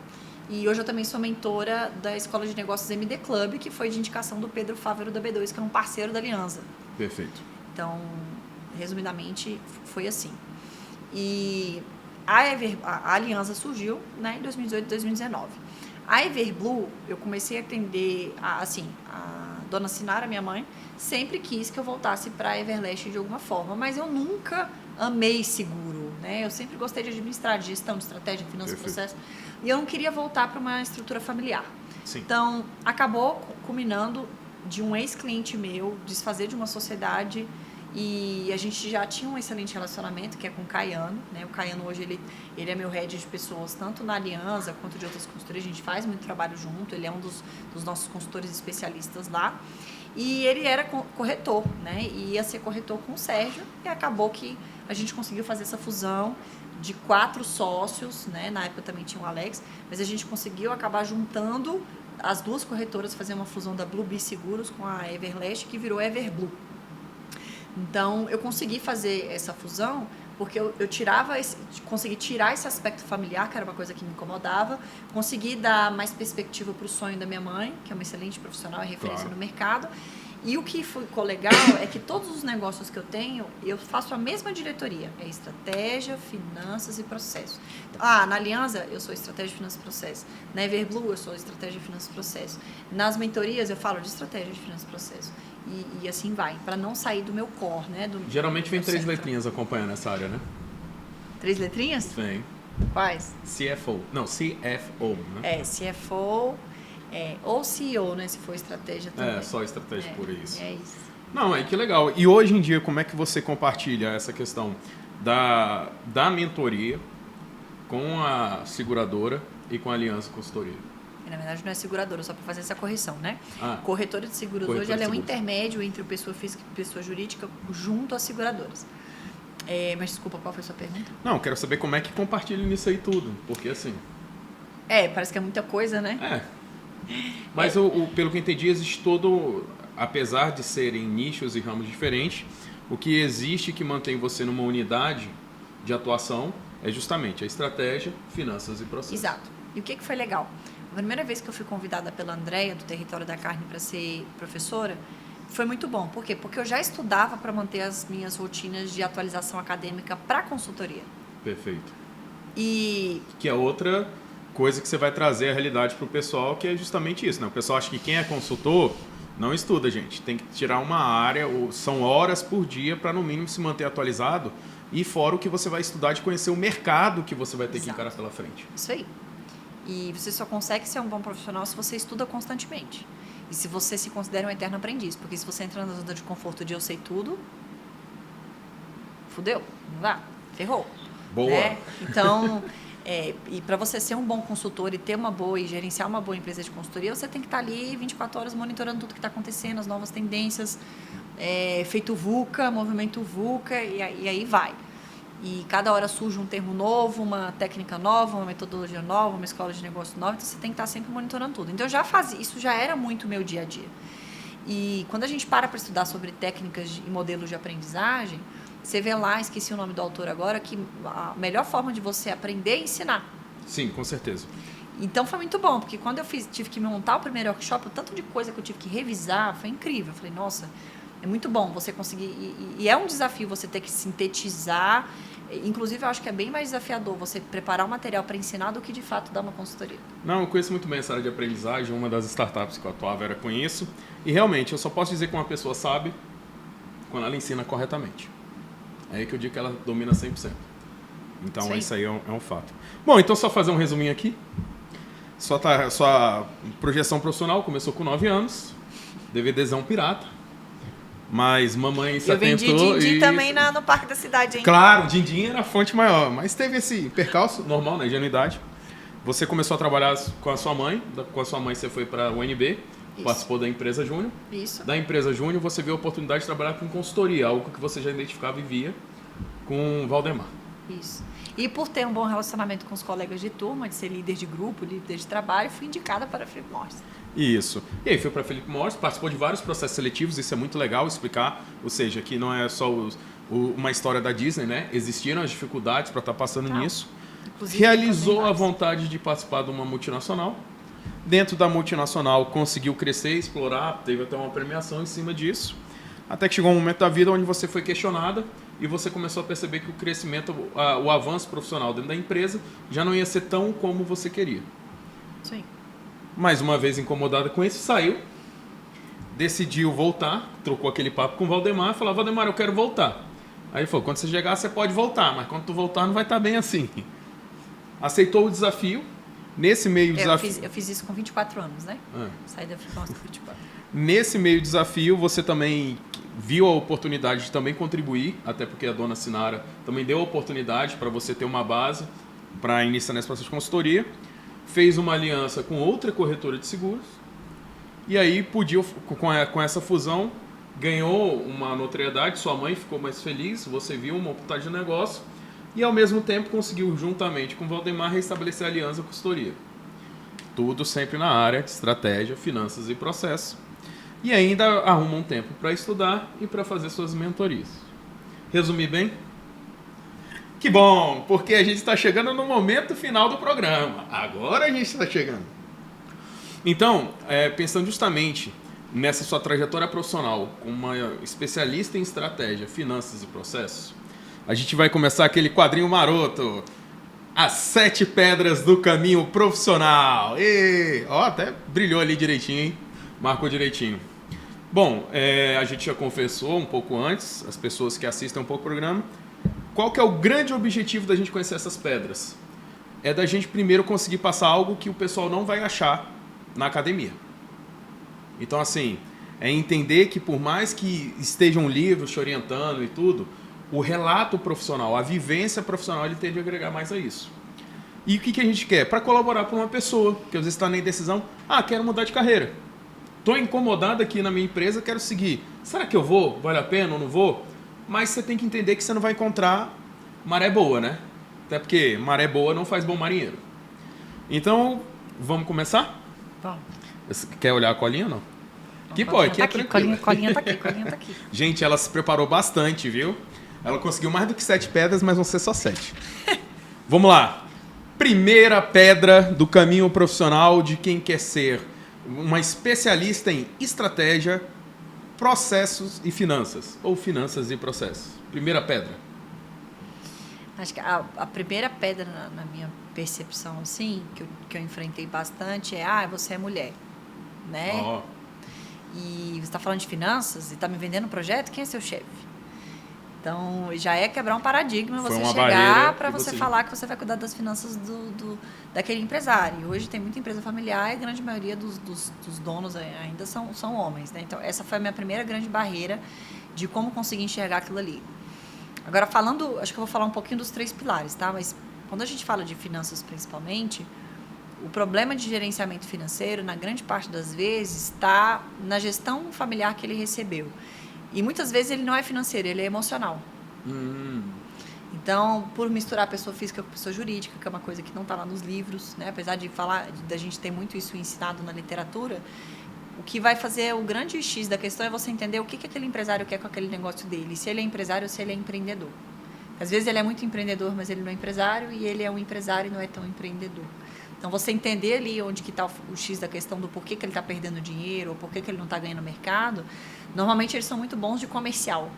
E hoje eu também sou mentora da Escola de Negócios MD Club, que foi de indicação do Pedro Fávero da B2, que é um parceiro da Aliança. Perfeito. Então, resumidamente, foi assim. E a Aliança surgiu, né, em 2018 e 2019. A Everblue, eu comecei a atender, a dona Sinara, minha mãe, sempre quis que eu voltasse para a Everlast de alguma forma, mas eu nunca amei seguro, né? Eu sempre gostei de administrar, de gestão, de estratégia, finanças, processo, e eu não queria voltar para uma estrutura familiar. Sim. Então, acabou culminando de um ex-cliente meu desfazer de uma sociedade e a gente já tinha um excelente relacionamento, que é com o Caiano, né? O Caiano hoje, ele é meu head de pessoas, tanto na Aliança quanto de outras consultorias, a gente faz muito trabalho junto, ele é um dos nossos consultores especialistas lá. E ele era corretor, né? E ia ser corretor com o Sérgio e acabou que a gente conseguiu fazer essa fusão de 4 sócios, né? Na época também tinha o Alex, mas a gente conseguiu acabar juntando as 2 corretoras, fazer uma fusão da Blue Bee Seguros com a Everlast, que virou Everblue. Então, eu consegui fazer essa fusão porque eu consegui tirar esse aspecto familiar, que era uma coisa que me incomodava, consegui dar mais perspectiva para o sonho da minha mãe, que é uma excelente profissional e referência no mercado. E o que ficou legal é que todos os negócios que eu tenho, eu faço a mesma diretoria. É estratégia, finanças e processo. Na Aliança, eu sou estratégia, finanças e processo. Na Everblue, eu sou estratégia, finanças e processo. Nas mentorias, eu falo de estratégia, de finanças e processo. E assim vai, para não sair do meu core, né? Geralmente vem 3 letrinhas acompanhando essa área, né? 3 letrinhas? Vem. Quais? CFO. Não, CFO, né? CFO... ou CEO, né? Se for estratégia também. Só estratégia por isso. É isso. Não, que legal. E hoje em dia, como é que você compartilha essa questão da mentoria com a seguradora e com a Aliança Consultoria? Na verdade, não é seguradora, só para fazer essa correção, né? Corretora de seguros Corretora hoje ela é um de seguros. intermédio entre a pessoa física e a pessoa jurídica junto às seguradoras. Mas desculpa, qual foi a sua pergunta? Não, quero saber como é que compartilha nisso aí tudo. Porque assim... parece que é muita coisa, né? Mas pelo que eu entendi, existe apesar de serem nichos e ramos diferentes, o que existe que mantém você numa unidade de atuação é justamente a estratégia, finanças e processos. Exato. E o que foi legal? A primeira vez que eu fui convidada pela Andréia, do Território da Carne, para ser professora, foi muito bom. Por quê? Porque eu já estudava para manter as minhas rotinas de atualização acadêmica para consultoria. Perfeito. E... que é outra coisa que você vai trazer a realidade para o pessoal, que é justamente isso, né? O pessoal acha que quem é consultor não estuda, gente. Tem que tirar uma área, são horas por dia para no mínimo se manter atualizado e fora o que você vai estudar de conhecer o mercado que você vai ter que encarar pela frente. Isso aí. E você só consegue ser um bom profissional se você estuda constantemente. E se você se considera um eterno aprendiz. Porque se você entra na zona de conforto de eu sei tudo, fudeu, não dá, ferrou. Boa! Né? Então... e para você ser um bom consultor e ter uma boa e gerenciar uma boa empresa de consultoria, você tem que estar ali 24 horas monitorando tudo que está acontecendo, as novas tendências, feito VUCA, movimento VUCA, e aí vai. E cada hora surge um termo novo, uma técnica nova, uma metodologia nova, uma escola de negócio nova, então você tem que estar sempre monitorando tudo. Então eu já fazia, isso já era muito meu dia a dia. E quando a gente para estudar sobre técnicas e modelos de aprendizagem, você vê lá, esqueci o nome do autor agora, que a melhor forma de você aprender é ensinar. Sim, com certeza. Então foi muito bom, porque quando eu tive que montar o primeiro workshop, o tanto de coisa que eu tive que revisar foi incrível. Eu falei, nossa, é muito bom você conseguir... E é um desafio você ter que sintetizar. Inclusive, eu acho que é bem mais desafiador você preparar o material para ensinar do que, de fato, dar uma consultoria. Não, eu conheço muito bem essa área de aprendizagem. Uma das startups que eu atuava era com isso. E, realmente, eu só posso dizer que uma pessoa sabe quando ela ensina corretamente. É aí que eu digo que ela domina 100%. Então, isso aí é um fato. Bom, então, só fazer um resuminho aqui. Sua projeção profissional começou com 9 anos. DVDzão pirata. Mas mamãe se atentou. Eu vendi Dindim também no Parque da Cidade, hein? Claro, Dindim era a fonte maior. Mas teve esse percalço normal, né? Ingenuidade. Você começou a trabalhar com a sua mãe. Com a sua mãe você foi para a UNB. Isso. Participou da empresa Júnior. Isso. Da empresa Júnior você viu a oportunidade de trabalhar com consultoria. Algo que você já identificava e via com o Valdemar. Isso. E por ter um bom relacionamento com os colegas de turma, de ser líder de grupo, líder de trabalho, fui indicada para a Philip Morris. Isso. E aí foi para a Philip Morris, participou de vários processos seletivos, isso é muito legal explicar, ou seja, que não é só uma história da Disney, né? Existiram as dificuldades para estar passando nisso. Inclusive, realizou a vontade de participar de uma multinacional. Dentro da multinacional conseguiu crescer, explorar, teve até uma premiação em cima disso. Até que chegou um momento da vida onde você foi questionada e você começou a perceber que o crescimento, o avanço profissional dentro da empresa já não ia ser tão como você queria. Sim. mais uma vez incomodada com isso, saiu, decidiu voltar, trocou aquele papo com o Valdemar, falou, Valdemar, eu quero voltar. Aí ele falou, quando você chegar, você pode voltar, mas quando tu voltar, não vai estar bem assim. Aceitou o desafio. Nesse meio desafio... Eu fiz isso com 24 anos, né? Saí da freelance com 24. Nesse meio desafio, você também viu a oportunidade de também contribuir, até porque a dona Sinara também deu a oportunidade para você ter uma base para iniciar nesse processo de consultoria. Fez uma aliança com outra corretora de seguros. E aí, com essa fusão, ganhou uma notoriedade, sua mãe ficou mais feliz, você viu uma oportunidade de negócio e, ao mesmo tempo, conseguiu, juntamente com o Valdemar, restabelecer a aliança com a consultoria. Tudo sempre na área de estratégia, finanças e processo. E ainda arruma um tempo para estudar e para fazer suas mentorias. Resumi bem? Que bom, porque a gente está chegando no momento final do programa. Agora a gente está chegando. Então, pensando justamente nessa sua trajetória profissional como uma especialista em estratégia, finanças e processos, a gente vai começar aquele quadrinho maroto. As 7 pedras do caminho profissional. Ó, até brilhou ali direitinho, hein? Marcou direitinho. Bom, a gente já confessou um pouco antes, as pessoas que assistem um pouco o programa, qual que é o grande objetivo da gente conhecer essas pedras? É da gente primeiro conseguir passar algo que o pessoal não vai achar na academia. Então, assim, é entender que por mais que estejam livros te orientando e tudo, o relato profissional, a vivência profissional, ele tende a agregar mais a isso. E o que a gente quer? Para colaborar com uma pessoa que às vezes está na indecisão, quero mudar de carreira. Estou incomodado aqui na minha empresa, quero seguir. Será que eu vou? Vale a pena ou não vou? Mas você tem que entender que você não vai encontrar maré boa, né? Até porque maré boa não faz bom marinheiro. Então, vamos começar? Vamos. Você quer olhar a colinha ou não? Que pode, que é tranquilo. Colinha tá aqui. Gente, ela se preparou bastante, viu? Ela conseguiu mais do que 7 pedras, mas vão ser só 7. Vamos lá. Primeira pedra do caminho profissional de quem quer ser uma especialista em estratégia, processos e finanças. Ou finanças e processos. Primeira pedra. Acho que a primeira pedra, na minha percepção, assim, que eu enfrentei bastante é, você é mulher, né? Oh. E você está falando de finanças e está me vendendo um projeto, quem é seu chefe? Então, já é quebrar um paradigma você chegar para você falar que você vai cuidar das finanças daquele empresário. E hoje tem muita empresa familiar e a grande maioria dos donos ainda são homens, né? Então, essa foi a minha primeira grande barreira de como conseguir enxergar aquilo ali. Agora, acho que eu vou falar um pouquinho dos 3 pilares, tá? Mas quando a gente fala de finanças principalmente, o problema de gerenciamento financeiro, na grande parte das vezes, está na gestão familiar que ele recebeu. E muitas vezes ele não é financeiro, ele é emocional. Então, por misturar pessoa física com pessoa jurídica, que é uma coisa que não está lá nos livros, né? Apesar de da gente ter muito isso ensinado na literatura, o que vai fazer o grande X da questão é você entender o que aquele empresário quer com aquele negócio dele, se ele é empresário ou se ele é empreendedor. Às vezes ele é muito empreendedor, mas ele não é empresário, e ele é um empresário e não é tão empreendedor. Então, você entender ali onde que está o X da questão do porquê que ele está perdendo dinheiro ou porquê que ele não está ganhando mercado, normalmente eles são muito bons de comercial,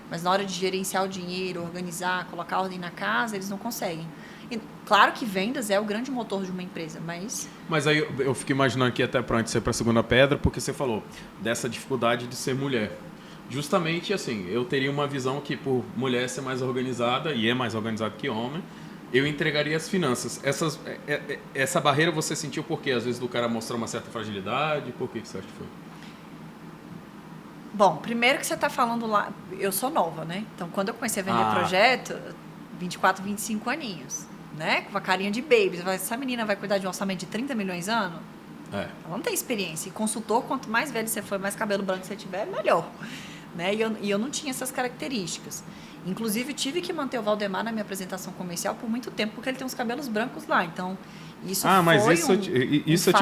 mas na hora de gerenciar o dinheiro, organizar, colocar ordem na casa, eles não conseguem. E, claro que vendas é o grande motor de uma empresa, mas... Mas aí eu fico imaginando aqui até para antes de ser para a segunda pedra, porque você falou dessa dificuldade de ser mulher. Justamente assim, eu teria uma visão que por mulher ser mais organizada, e é mais organizada que homem, eu entregaria as finanças. Essa barreira você sentiu por quê? Às vezes do cara mostrar uma certa fragilidade? Por que você acha que foi? Bom, primeiro que você está falando lá... Eu sou nova, né? Então, quando eu comecei a vender projeto, 24, 25 aninhos, né? Com a carinha de baby. Você fala, essa menina vai cuidar de um orçamento de 30 milhões ano? Ela não tem experiência. E consultor, quanto mais velho você for, mais cabelo branco você tiver, melhor. Né? E eu não tinha essas características. Inclusive, tive que manter o Valdemar na minha apresentação comercial por muito tempo, porque ele tem uns cabelos brancos lá. Então, isso mas foi isso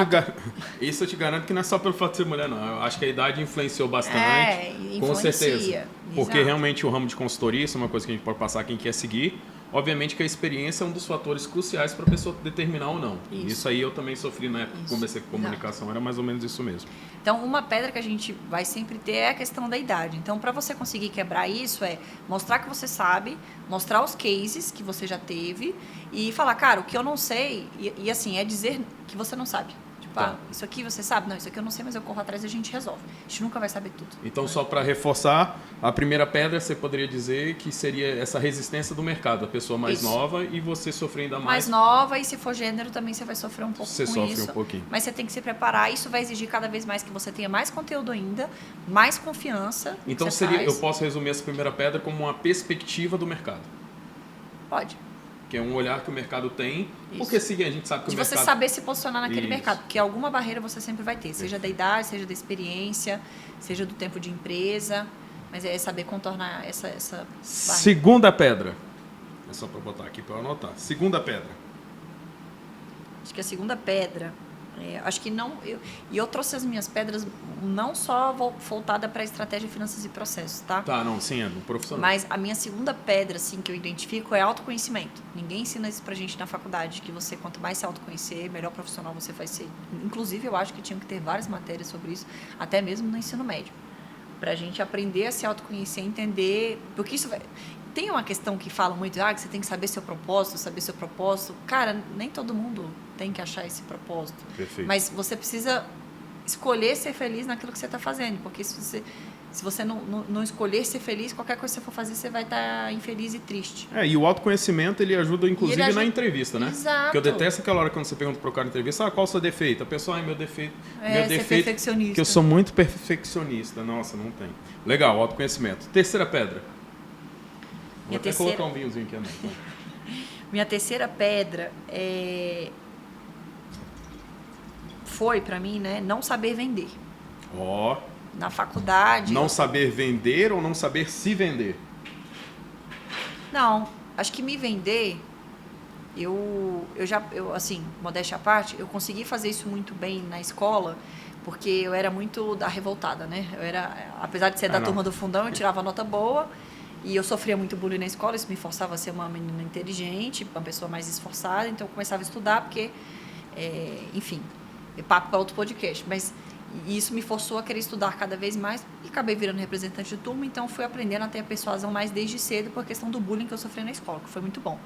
eu te garanto que não é só pelo fato de ser mulher, não. Eu acho que a idade influenciou bastante. Com certeza. Porque Exato. Realmente o ramo de consultoria, isso é uma coisa que a gente pode passar quem quer seguir. Obviamente que a experiência é um dos fatores cruciais para a pessoa determinar ou não. Isso aí eu também sofri na época que comecei com comunicação. Exato. Era mais ou menos isso mesmo. Então, uma pedra que a gente vai sempre ter é a questão da idade. Então, para você conseguir quebrar isso, é mostrar que você sabe, mostrar os cases que você já teve e falar, cara, o que eu não sei, e assim, é dizer que você não sabe. Tipo, Tá. Isso aqui você sabe? Não, isso aqui eu não sei, mas eu corro atrás e a gente resolve. A gente nunca vai saber tudo. Então, só para reforçar, a primeira pedra você poderia dizer que seria essa resistência do mercado, a pessoa mais Isso. nova e você sofrer ainda Mais mais. nova, e se for gênero também você vai sofrer um pouco Você com sofre isso. um pouquinho. Mas você tem que se preparar. Isso vai exigir cada vez mais que você tenha mais conteúdo ainda, mais confiança. no que Então, você eu faz. posso resumir essa primeira pedra como uma perspectiva do mercado. Pode. Que é um olhar que o mercado tem. Isso. Porque sim, a gente sabe que De o você mercado... saber se posicionar naquele Isso. mercado. Porque alguma barreira você sempre vai ter. Seja da idade, seja da experiência, seja do tempo de empresa. Mas é saber contornar essa barreira. Segunda pedra. É só para botar aqui para eu anotar. Segunda pedra. Acho que a segunda pedra, acho que não. Eu trouxe as minhas pedras não só voltada para estratégia, finanças e processos, tá? Tá, não, sim, é do profissional. Mas a minha segunda pedra, assim, que eu identifico é autoconhecimento. Ninguém ensina isso pra gente na faculdade, que você, quanto mais se autoconhecer, melhor profissional você vai ser. Inclusive, eu acho que tinham que ter várias matérias sobre isso, até mesmo no ensino médio. Pra gente aprender a se autoconhecer, entender. Porque isso vai. Tem uma questão que fala muito, que você tem que saber seu propósito. Cara, nem todo mundo tem que achar esse propósito. Perfeito. Mas você precisa escolher ser feliz naquilo que você está fazendo. Porque se você não escolher ser feliz, qualquer coisa que você for fazer, você vai estar infeliz e triste. E o autoconhecimento, ele ajuda, inclusive, na entrevista, né? Exato. Porque eu detesto aquela hora quando você pergunta pro cara na entrevista, qual o seu defeito? A pessoa, meu defeito. Meu Ser defeito, perfeccionista. que eu sou muito perfeccionista. Nossa, não tem. Legal, autoconhecimento. Terceira pedra. Vou Minha até terceira- colocar um vinhozinho aqui, né? Minha terceira pedra foi, para mim, né, não saber vender. Ó, Na faculdade... não saber vender ou não saber se vender? Não, acho que me vender, assim, modéstia à parte, eu consegui fazer isso muito bem na escola, porque eu era muito da revoltada, né? Apesar de ser da turma do fundão, eu tirava nota boa e eu sofria muito bullying na escola, isso me forçava a ser uma menina inteligente, uma pessoa mais esforçada, então eu começava a estudar porque, enfim, é papo para outro podcast, mas isso me forçou a querer estudar cada vez mais e acabei virando representante de turma, então fui aprendendo a ter a persuasão mais desde cedo por questão do bullying que eu sofri na escola, que foi muito bom.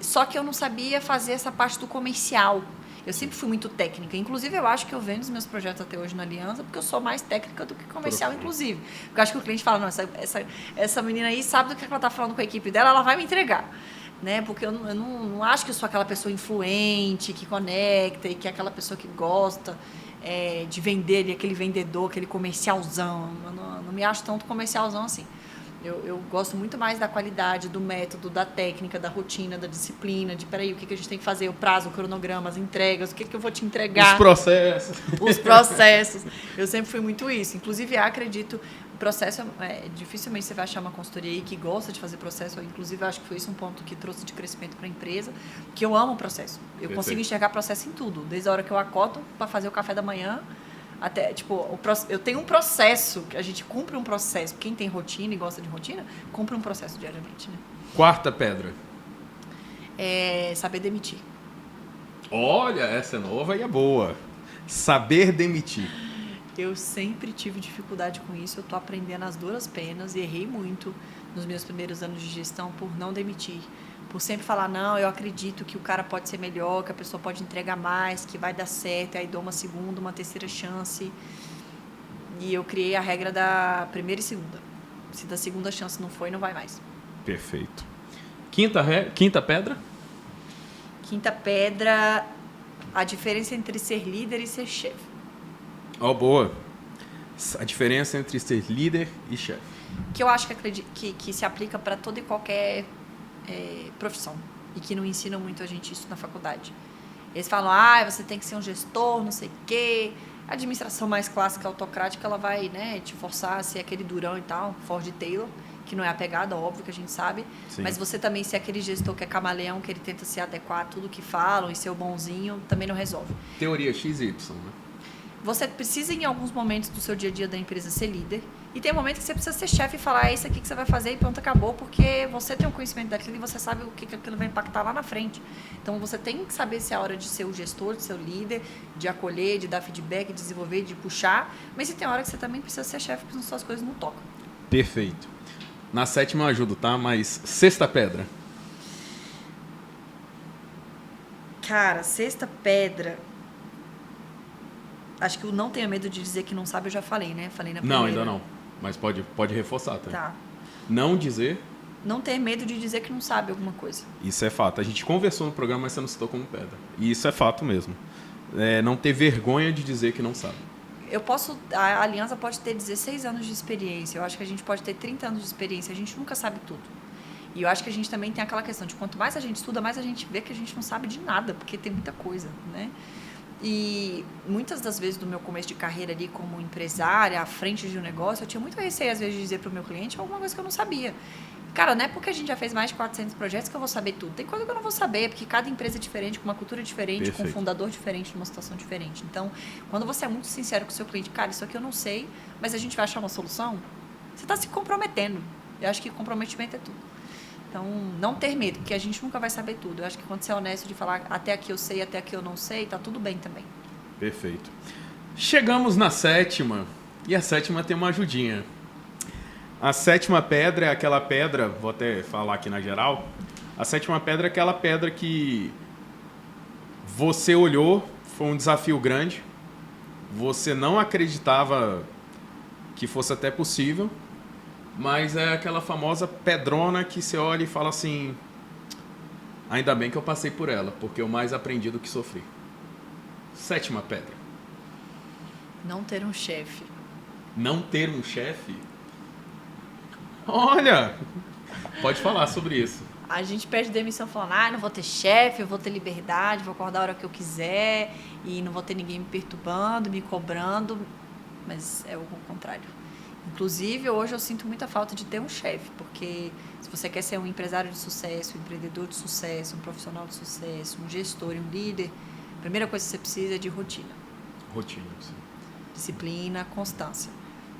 Só que eu não sabia fazer essa parte do comercial. Eu sempre fui muito técnica. Inclusive, eu acho que eu vendo os meus projetos até hoje na Aliança porque eu sou mais técnica do que comercial, inclusive. Porque eu acho que o cliente fala, não, essa menina aí sabe do que ela está falando com a equipe dela, ela vai me entregar. Né? Porque eu não acho que eu sou aquela pessoa influente, que conecta e que é aquela pessoa que gosta de vender, aquele vendedor, aquele comercialzão. Eu não me acho tanto comercialzão assim. Eu gosto muito mais da qualidade, do método, da técnica, da rotina, da disciplina, de peraí, o que a gente tem que fazer, o prazo, o cronograma, as entregas, o que eu vou te entregar. Os processos. Os processos. Eu sempre fui muito isso. Inclusive, acredito, o processo, dificilmente você vai achar uma consultoria aí que gosta de fazer processo. Inclusive, acho que foi isso um ponto que trouxe de crescimento para a empresa, que eu amo o processo. Eu consigo enxergar processo em tudo. Desde a hora que eu acordo para fazer o café da manhã, até, eu tenho um processo, que a gente cumpre um processo. Quem tem rotina e gosta de rotina, cumpre um processo diariamente, né? Quarta pedra. Saber demitir. Olha, essa é nova e é boa. Saber demitir. Eu sempre tive dificuldade com isso, eu estou aprendendo as duras penas e errei muito nos meus primeiros anos de gestão por não demitir. Por sempre falar, não, eu acredito que o cara pode ser melhor, que a pessoa pode entregar mais, que vai dar certo, aí dou uma segunda, uma terceira chance. E eu criei a regra da primeira e segunda. Se da segunda chance não foi, não vai mais. Perfeito. Quinta pedra? Quinta pedra, a diferença entre ser líder e ser chefe. Boa. A diferença entre ser líder e chefe. Que eu acho que se aplica para toda e qualquer profissão e que não ensinam muito a gente isso na faculdade. Eles falam, você tem que ser um gestor, não sei o quê. A administração mais clássica, autocrática, ela vai, né, te forçar a ser aquele durão e tal, Ford Taylor, que não é a pegada, óbvio que a gente sabe. Sim. Mas você também ser aquele gestor que é camaleão, que ele tenta se adequar a tudo que falam e ser o bonzinho, também não resolve. Teoria XY, né? Você precisa, em alguns momentos do seu dia a dia da empresa, ser líder. E tem momentos que você precisa ser chefe e falar, é isso aqui que você vai fazer e pronto, acabou. Porque você tem um conhecimento daquilo e você sabe o que aquilo vai impactar lá na frente. Então, você tem que saber se é a hora de ser o gestor, de ser o líder, de acolher, de dar feedback, de desenvolver, de puxar. Mas se tem hora que você também precisa ser chefe, porque suas coisas não tocam. Perfeito. Na sétima eu ajudo, tá? Mas sexta pedra. Cara, sexta pedra... Acho que o não tenha medo de dizer que não sabe, eu já falei, né? Falei na Não, primeira. ainda não. Mas pode reforçar, tá? Tá. Não dizer... Não ter medo de dizer que não sabe alguma coisa. Isso é fato. A gente conversou no programa, mas você não citou como pedra. E isso é fato mesmo. Não ter vergonha de dizer que não sabe. A Aliança pode ter 16 anos de experiência. Eu acho que a gente pode ter 30 anos de experiência. A gente nunca sabe tudo. E eu acho que a gente também tem aquela questão de quanto mais a gente estuda, mais a gente vê que a gente não sabe de nada, porque tem muita coisa, né? E muitas das vezes do meu começo de carreira ali como empresária, à frente de um negócio, eu tinha muito receio às vezes de dizer para o meu cliente alguma coisa que eu não sabia. Cara, não é porque a gente já fez mais de 400 projetos que eu vou saber tudo. Tem coisa que eu não vou saber, porque cada empresa é diferente, com uma cultura diferente, Perfeito. com um fundador diferente, numa situação diferente. Então, quando você é muito sincero com o seu cliente, cara, isso aqui eu não sei, mas a gente vai achar uma solução, você está se comprometendo. Eu acho que comprometimento é tudo. Então, não ter medo, porque a gente nunca vai saber tudo. Eu acho que quando você é honesto de falar até aqui eu sei, até aqui eu não sei, tá tudo bem também. Perfeito. Chegamos na 7ª, e a 7ª tem uma ajudinha. A 7ª pedra é aquela pedra, vou até falar aqui na geral, a 7ª pedra é aquela pedra que você olhou, foi um desafio grande, você não acreditava que fosse até possível, mas é aquela famosa pedrona que você olha e fala assim, ainda bem que eu passei por ela, porque eu mais aprendi do que sofri. 7ª pedra. Não ter um chefe. Não ter um chefe? Olha, pode falar sobre isso. A gente pede demissão falando, não vou ter chefe, eu vou ter liberdade, vou acordar a hora que eu quiser e não vou ter ninguém me perturbando, me cobrando, mas é o contrário. Inclusive, hoje eu sinto muita falta de ter um chefe, porque se você quer ser um empresário de sucesso, um empreendedor de sucesso, um profissional de sucesso, um gestor e um líder, a primeira coisa que você precisa é de rotina. Rotina, sim. Disciplina, constância.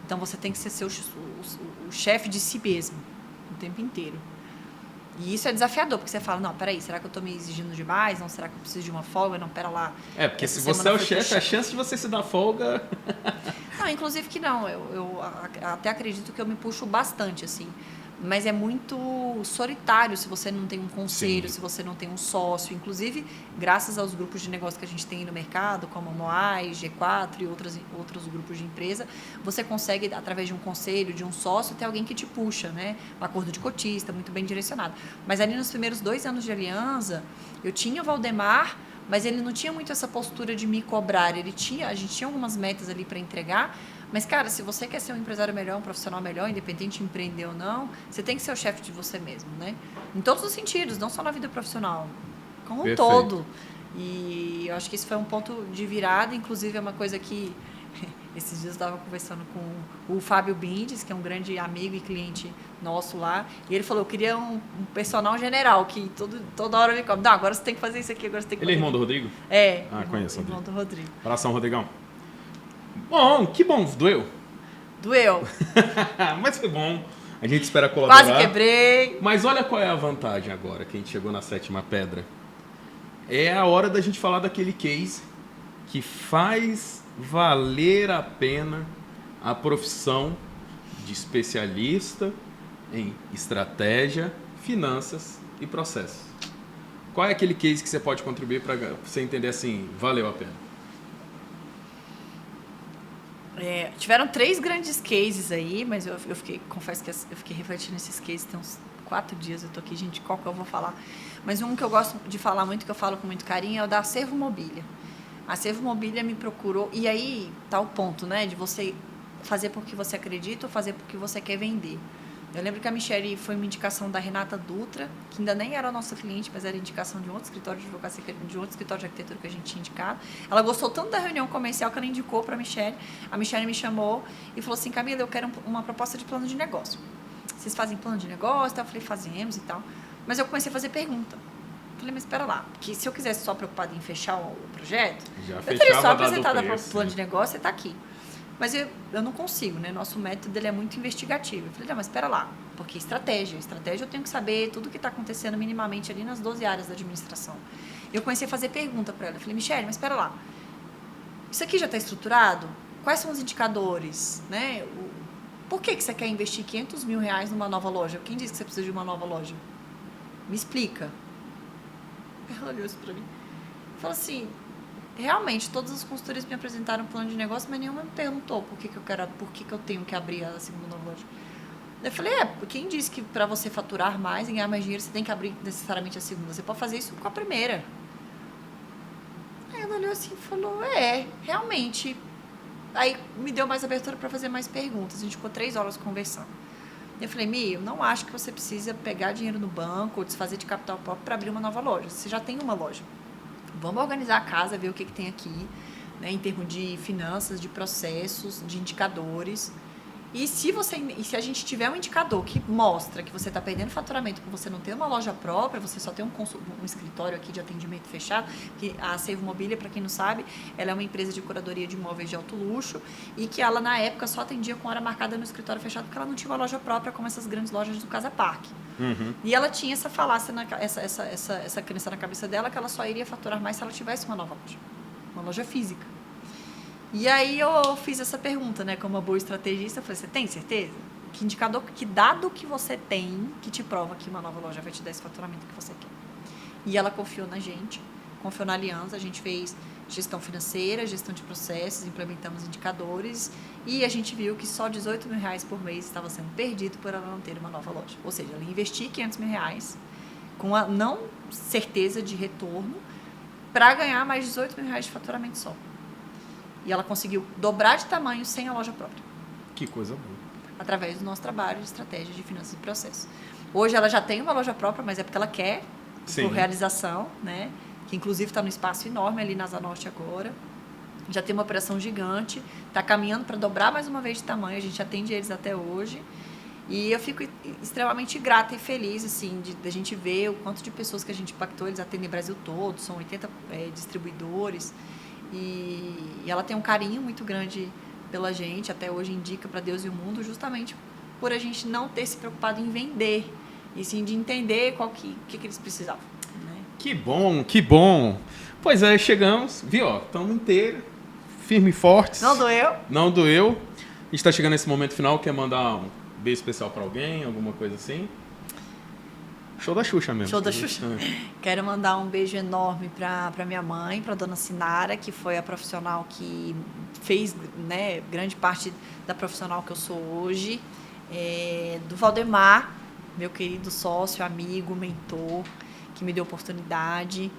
Então, você tem que ser o chefe de si mesmo, o tempo inteiro. E isso é desafiador, porque você fala, não, peraí, será que eu estou me exigindo demais? Não, será que eu preciso de uma folga? Não, pera lá. Porque se você é o chefe, a chance de você se dar folga... Não, inclusive que não. Eu até acredito que eu me puxo bastante, assim. Mas é muito solitário se você não tem um conselho, Sim. se você não tem um sócio. Inclusive, graças aos grupos de negócio que a gente tem no mercado, como a Moai, G4 e outros grupos de empresa, você consegue, através de um conselho, de um sócio, ter alguém que te puxa, né? Um acordo de cotista, muito bem direcionado. Mas ali nos primeiros 2 anos de aliança, eu tinha o Valdemar, mas ele não tinha muito essa postura de me cobrar. A gente tinha algumas metas ali para entregar, mas, cara, se você quer ser um empresário melhor, um profissional melhor, independente de empreender ou não, você tem que ser o chefe de você mesmo, né? Em todos os sentidos, não só na vida profissional, como um todo. E eu acho que isso foi um ponto de virada, inclusive é uma coisa que esses dias eu estava conversando com o Fábio Bindes, que é um grande amigo e cliente nosso lá, e ele falou, eu queria um personal general, que toda hora ele come, não, agora você tem que fazer isso aqui, agora você tem que fazer. Ele é irmão do Rodrigo? É. Conheço o irmão do Rodrigo. Abração, Rodrigão. Bom, que bom, doeu. Doeu. Mas foi bom. A gente espera colaborar. Quase quebrei. Mas olha qual é a vantagem agora, que a gente chegou na 7ª pedra. É a hora da gente falar daquele case que faz valer a pena a profissão de especialista em estratégia, finanças e processos. Qual é aquele case que você pode contribuir para você entender assim, valeu a pena? Tiveram 3 grandes cases aí, mas confesso que eu fiquei refletindo nesses cases, tem uns 4 dias eu tô aqui, gente, qual que eu vou falar? Mas um que eu gosto de falar muito, que eu falo com muito carinho, é o da Acervo Mobília. A Acervo Mobília me procurou, e aí tá o ponto, né, de você fazer porque você acredita ou fazer porque você quer vender. Eu lembro que a Michelle foi uma indicação da Renata Dutra, que ainda nem era nossa cliente, mas era indicação de um outro escritório de advocacia, de outro escritório de arquitetura que a gente tinha indicado. Ela gostou tanto da reunião comercial que ela indicou para a Michelle. A Michelle me chamou e falou assim, Camila, eu quero uma proposta de plano de negócio. Vocês fazem plano de negócio? Eu falei, fazemos e tal. Mas eu comecei a fazer pergunta. Falei, mas espera lá, porque se eu quisesse só preocupado em fechar o projeto, eu teria só apresentado o plano de negócio e está aqui. Mas eu não consigo, né? Nosso método ele é muito investigativo. Eu falei, não, mas espera lá, porque estratégia eu tenho que saber tudo o que está acontecendo minimamente ali nas 12 áreas da administração. Eu comecei a fazer pergunta para ela. Eu falei, Michelle, mas espera lá, isso aqui já está estruturado? Quais são os indicadores? Né? Por que você quer investir R$500 mil numa nova loja? Quem disse que você precisa de uma nova loja? Me explica. Ela olhou isso para mim. Falou assim, realmente, todas as consultorias me apresentaram um plano de negócio, mas nenhuma me perguntou por que eu tenho que abrir a segunda loja. Eu falei, quem disse que para você faturar mais e ganhar mais dinheiro, você tem que abrir necessariamente a segunda? Você pode fazer isso com a primeira. Aí ela olhou assim e falou, realmente. Aí me deu mais abertura para fazer mais perguntas. A gente ficou 3 horas conversando. Eu falei, Mi, eu não acho que você precisa pegar dinheiro no banco ou desfazer de capital próprio para abrir uma nova loja. Você já tem uma loja. Vamos organizar a casa, ver o que tem aqui, né, em termos de finanças, de processos, de indicadores. E se a gente tiver um indicador que mostra que você está perdendo faturamento por você não ter uma loja própria, você só tem um escritório aqui de atendimento fechado, que a Acervo Mobília, para quem não sabe, ela é uma empresa de curadoria de imóveis de alto luxo e que ela, na época, só atendia com hora marcada no escritório fechado porque ela não tinha uma loja própria como essas grandes lojas do Casa Parque. Uhum. E ela tinha essa falácia, essa crença na cabeça dela que ela só iria faturar mais se ela tivesse uma nova loja, uma loja física. E aí eu fiz essa pergunta, né, como uma boa estrategista, eu falei, você tem certeza? Que indicador, que dado que você tem que te prova que uma nova loja vai te dar esse faturamento que você quer? E ela confiou na gente, confiou na aliança, a gente fez gestão financeira, gestão de processos, implementamos indicadores e a gente viu que só R$18 mil por mês estava sendo perdido por ela não ter uma nova loja. Ou seja, ela investiu R$500 mil com a não certeza de retorno para ganhar mais R$18 mil de faturamento só. E ela conseguiu dobrar de tamanho sem a loja própria. Que coisa boa. Através do nosso trabalho de estratégia de finanças e processos. Hoje ela já tem uma loja própria, mas é porque ela quer, por realização, né? Que inclusive está num espaço enorme ali na Asa Norte agora. Já tem uma operação gigante, está caminhando para dobrar mais uma vez de tamanho, a gente atende eles até hoje. E eu fico extremamente grata e feliz, assim, de a gente ver o quanto de pessoas que a gente impactou, eles atendem o Brasil todo, são 80 distribuidores. E ela tem um carinho muito grande pela gente, até hoje indica para Deus e o mundo, justamente por a gente não ter se preocupado em vender, e sim de entender o que eles precisavam. Né? Que bom, que bom. Pois é, chegamos, viu, ó, estamos inteiros, firmes e fortes. Não doeu? Não doeu. A gente está chegando nesse momento final, quer mandar um beijo especial para alguém, alguma coisa assim? Show da Xuxa mesmo. Show da Xuxa. Quero mandar um beijo enorme para minha mãe, para dona Sinara, que foi a profissional que fez, né, grande parte da profissional que eu sou hoje. Do Valdemar, meu querido sócio, amigo, mentor, que me deu oportunidade.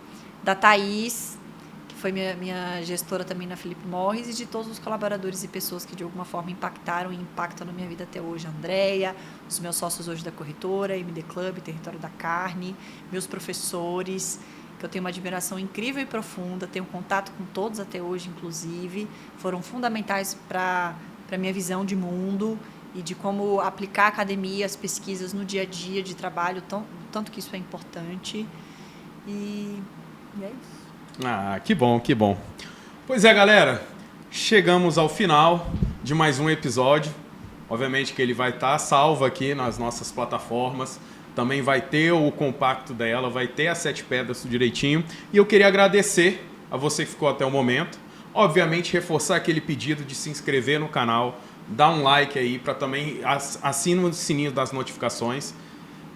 Da Thaís, que foi minha gestora também na Philip Morris, e de todos os colaboradores e pessoas que de alguma forma impactaram e impactam na minha vida até hoje. A Andréia, os meus sócios hoje da corretora, MD Club, Território da Carne, meus professores, que eu tenho uma admiração incrível e profunda, tenho contato com todos até hoje, inclusive, foram fundamentais para a minha visão de mundo e de como aplicar a academia, as pesquisas no dia a dia de trabalho, tanto que isso é importante. E é isso. Ah, que bom, que bom. Pois é, galera, chegamos ao final de mais um episódio. Obviamente que ele vai estar salvo aqui nas nossas plataformas. Também vai ter o compacto dela, vai ter as 7 pedras tudo direitinho. E eu queria agradecer a você que ficou até o momento. Obviamente, reforçar aquele pedido de se inscrever no canal, dar um like aí, para também assinar o sininho das notificações,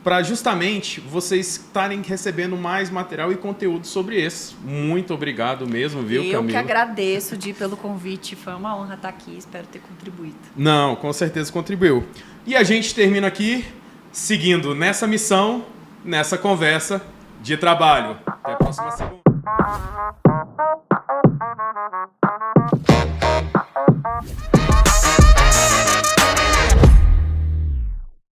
para justamente vocês estarem recebendo mais material e conteúdo sobre esse. Muito obrigado mesmo, viu, Camila? Eu que agradeço, Di, pelo convite. Foi uma honra estar aqui. Espero ter contribuído. Não, com certeza contribuiu. E a gente termina aqui seguindo nessa missão, nessa conversa de trabalho. Até a próxima semana.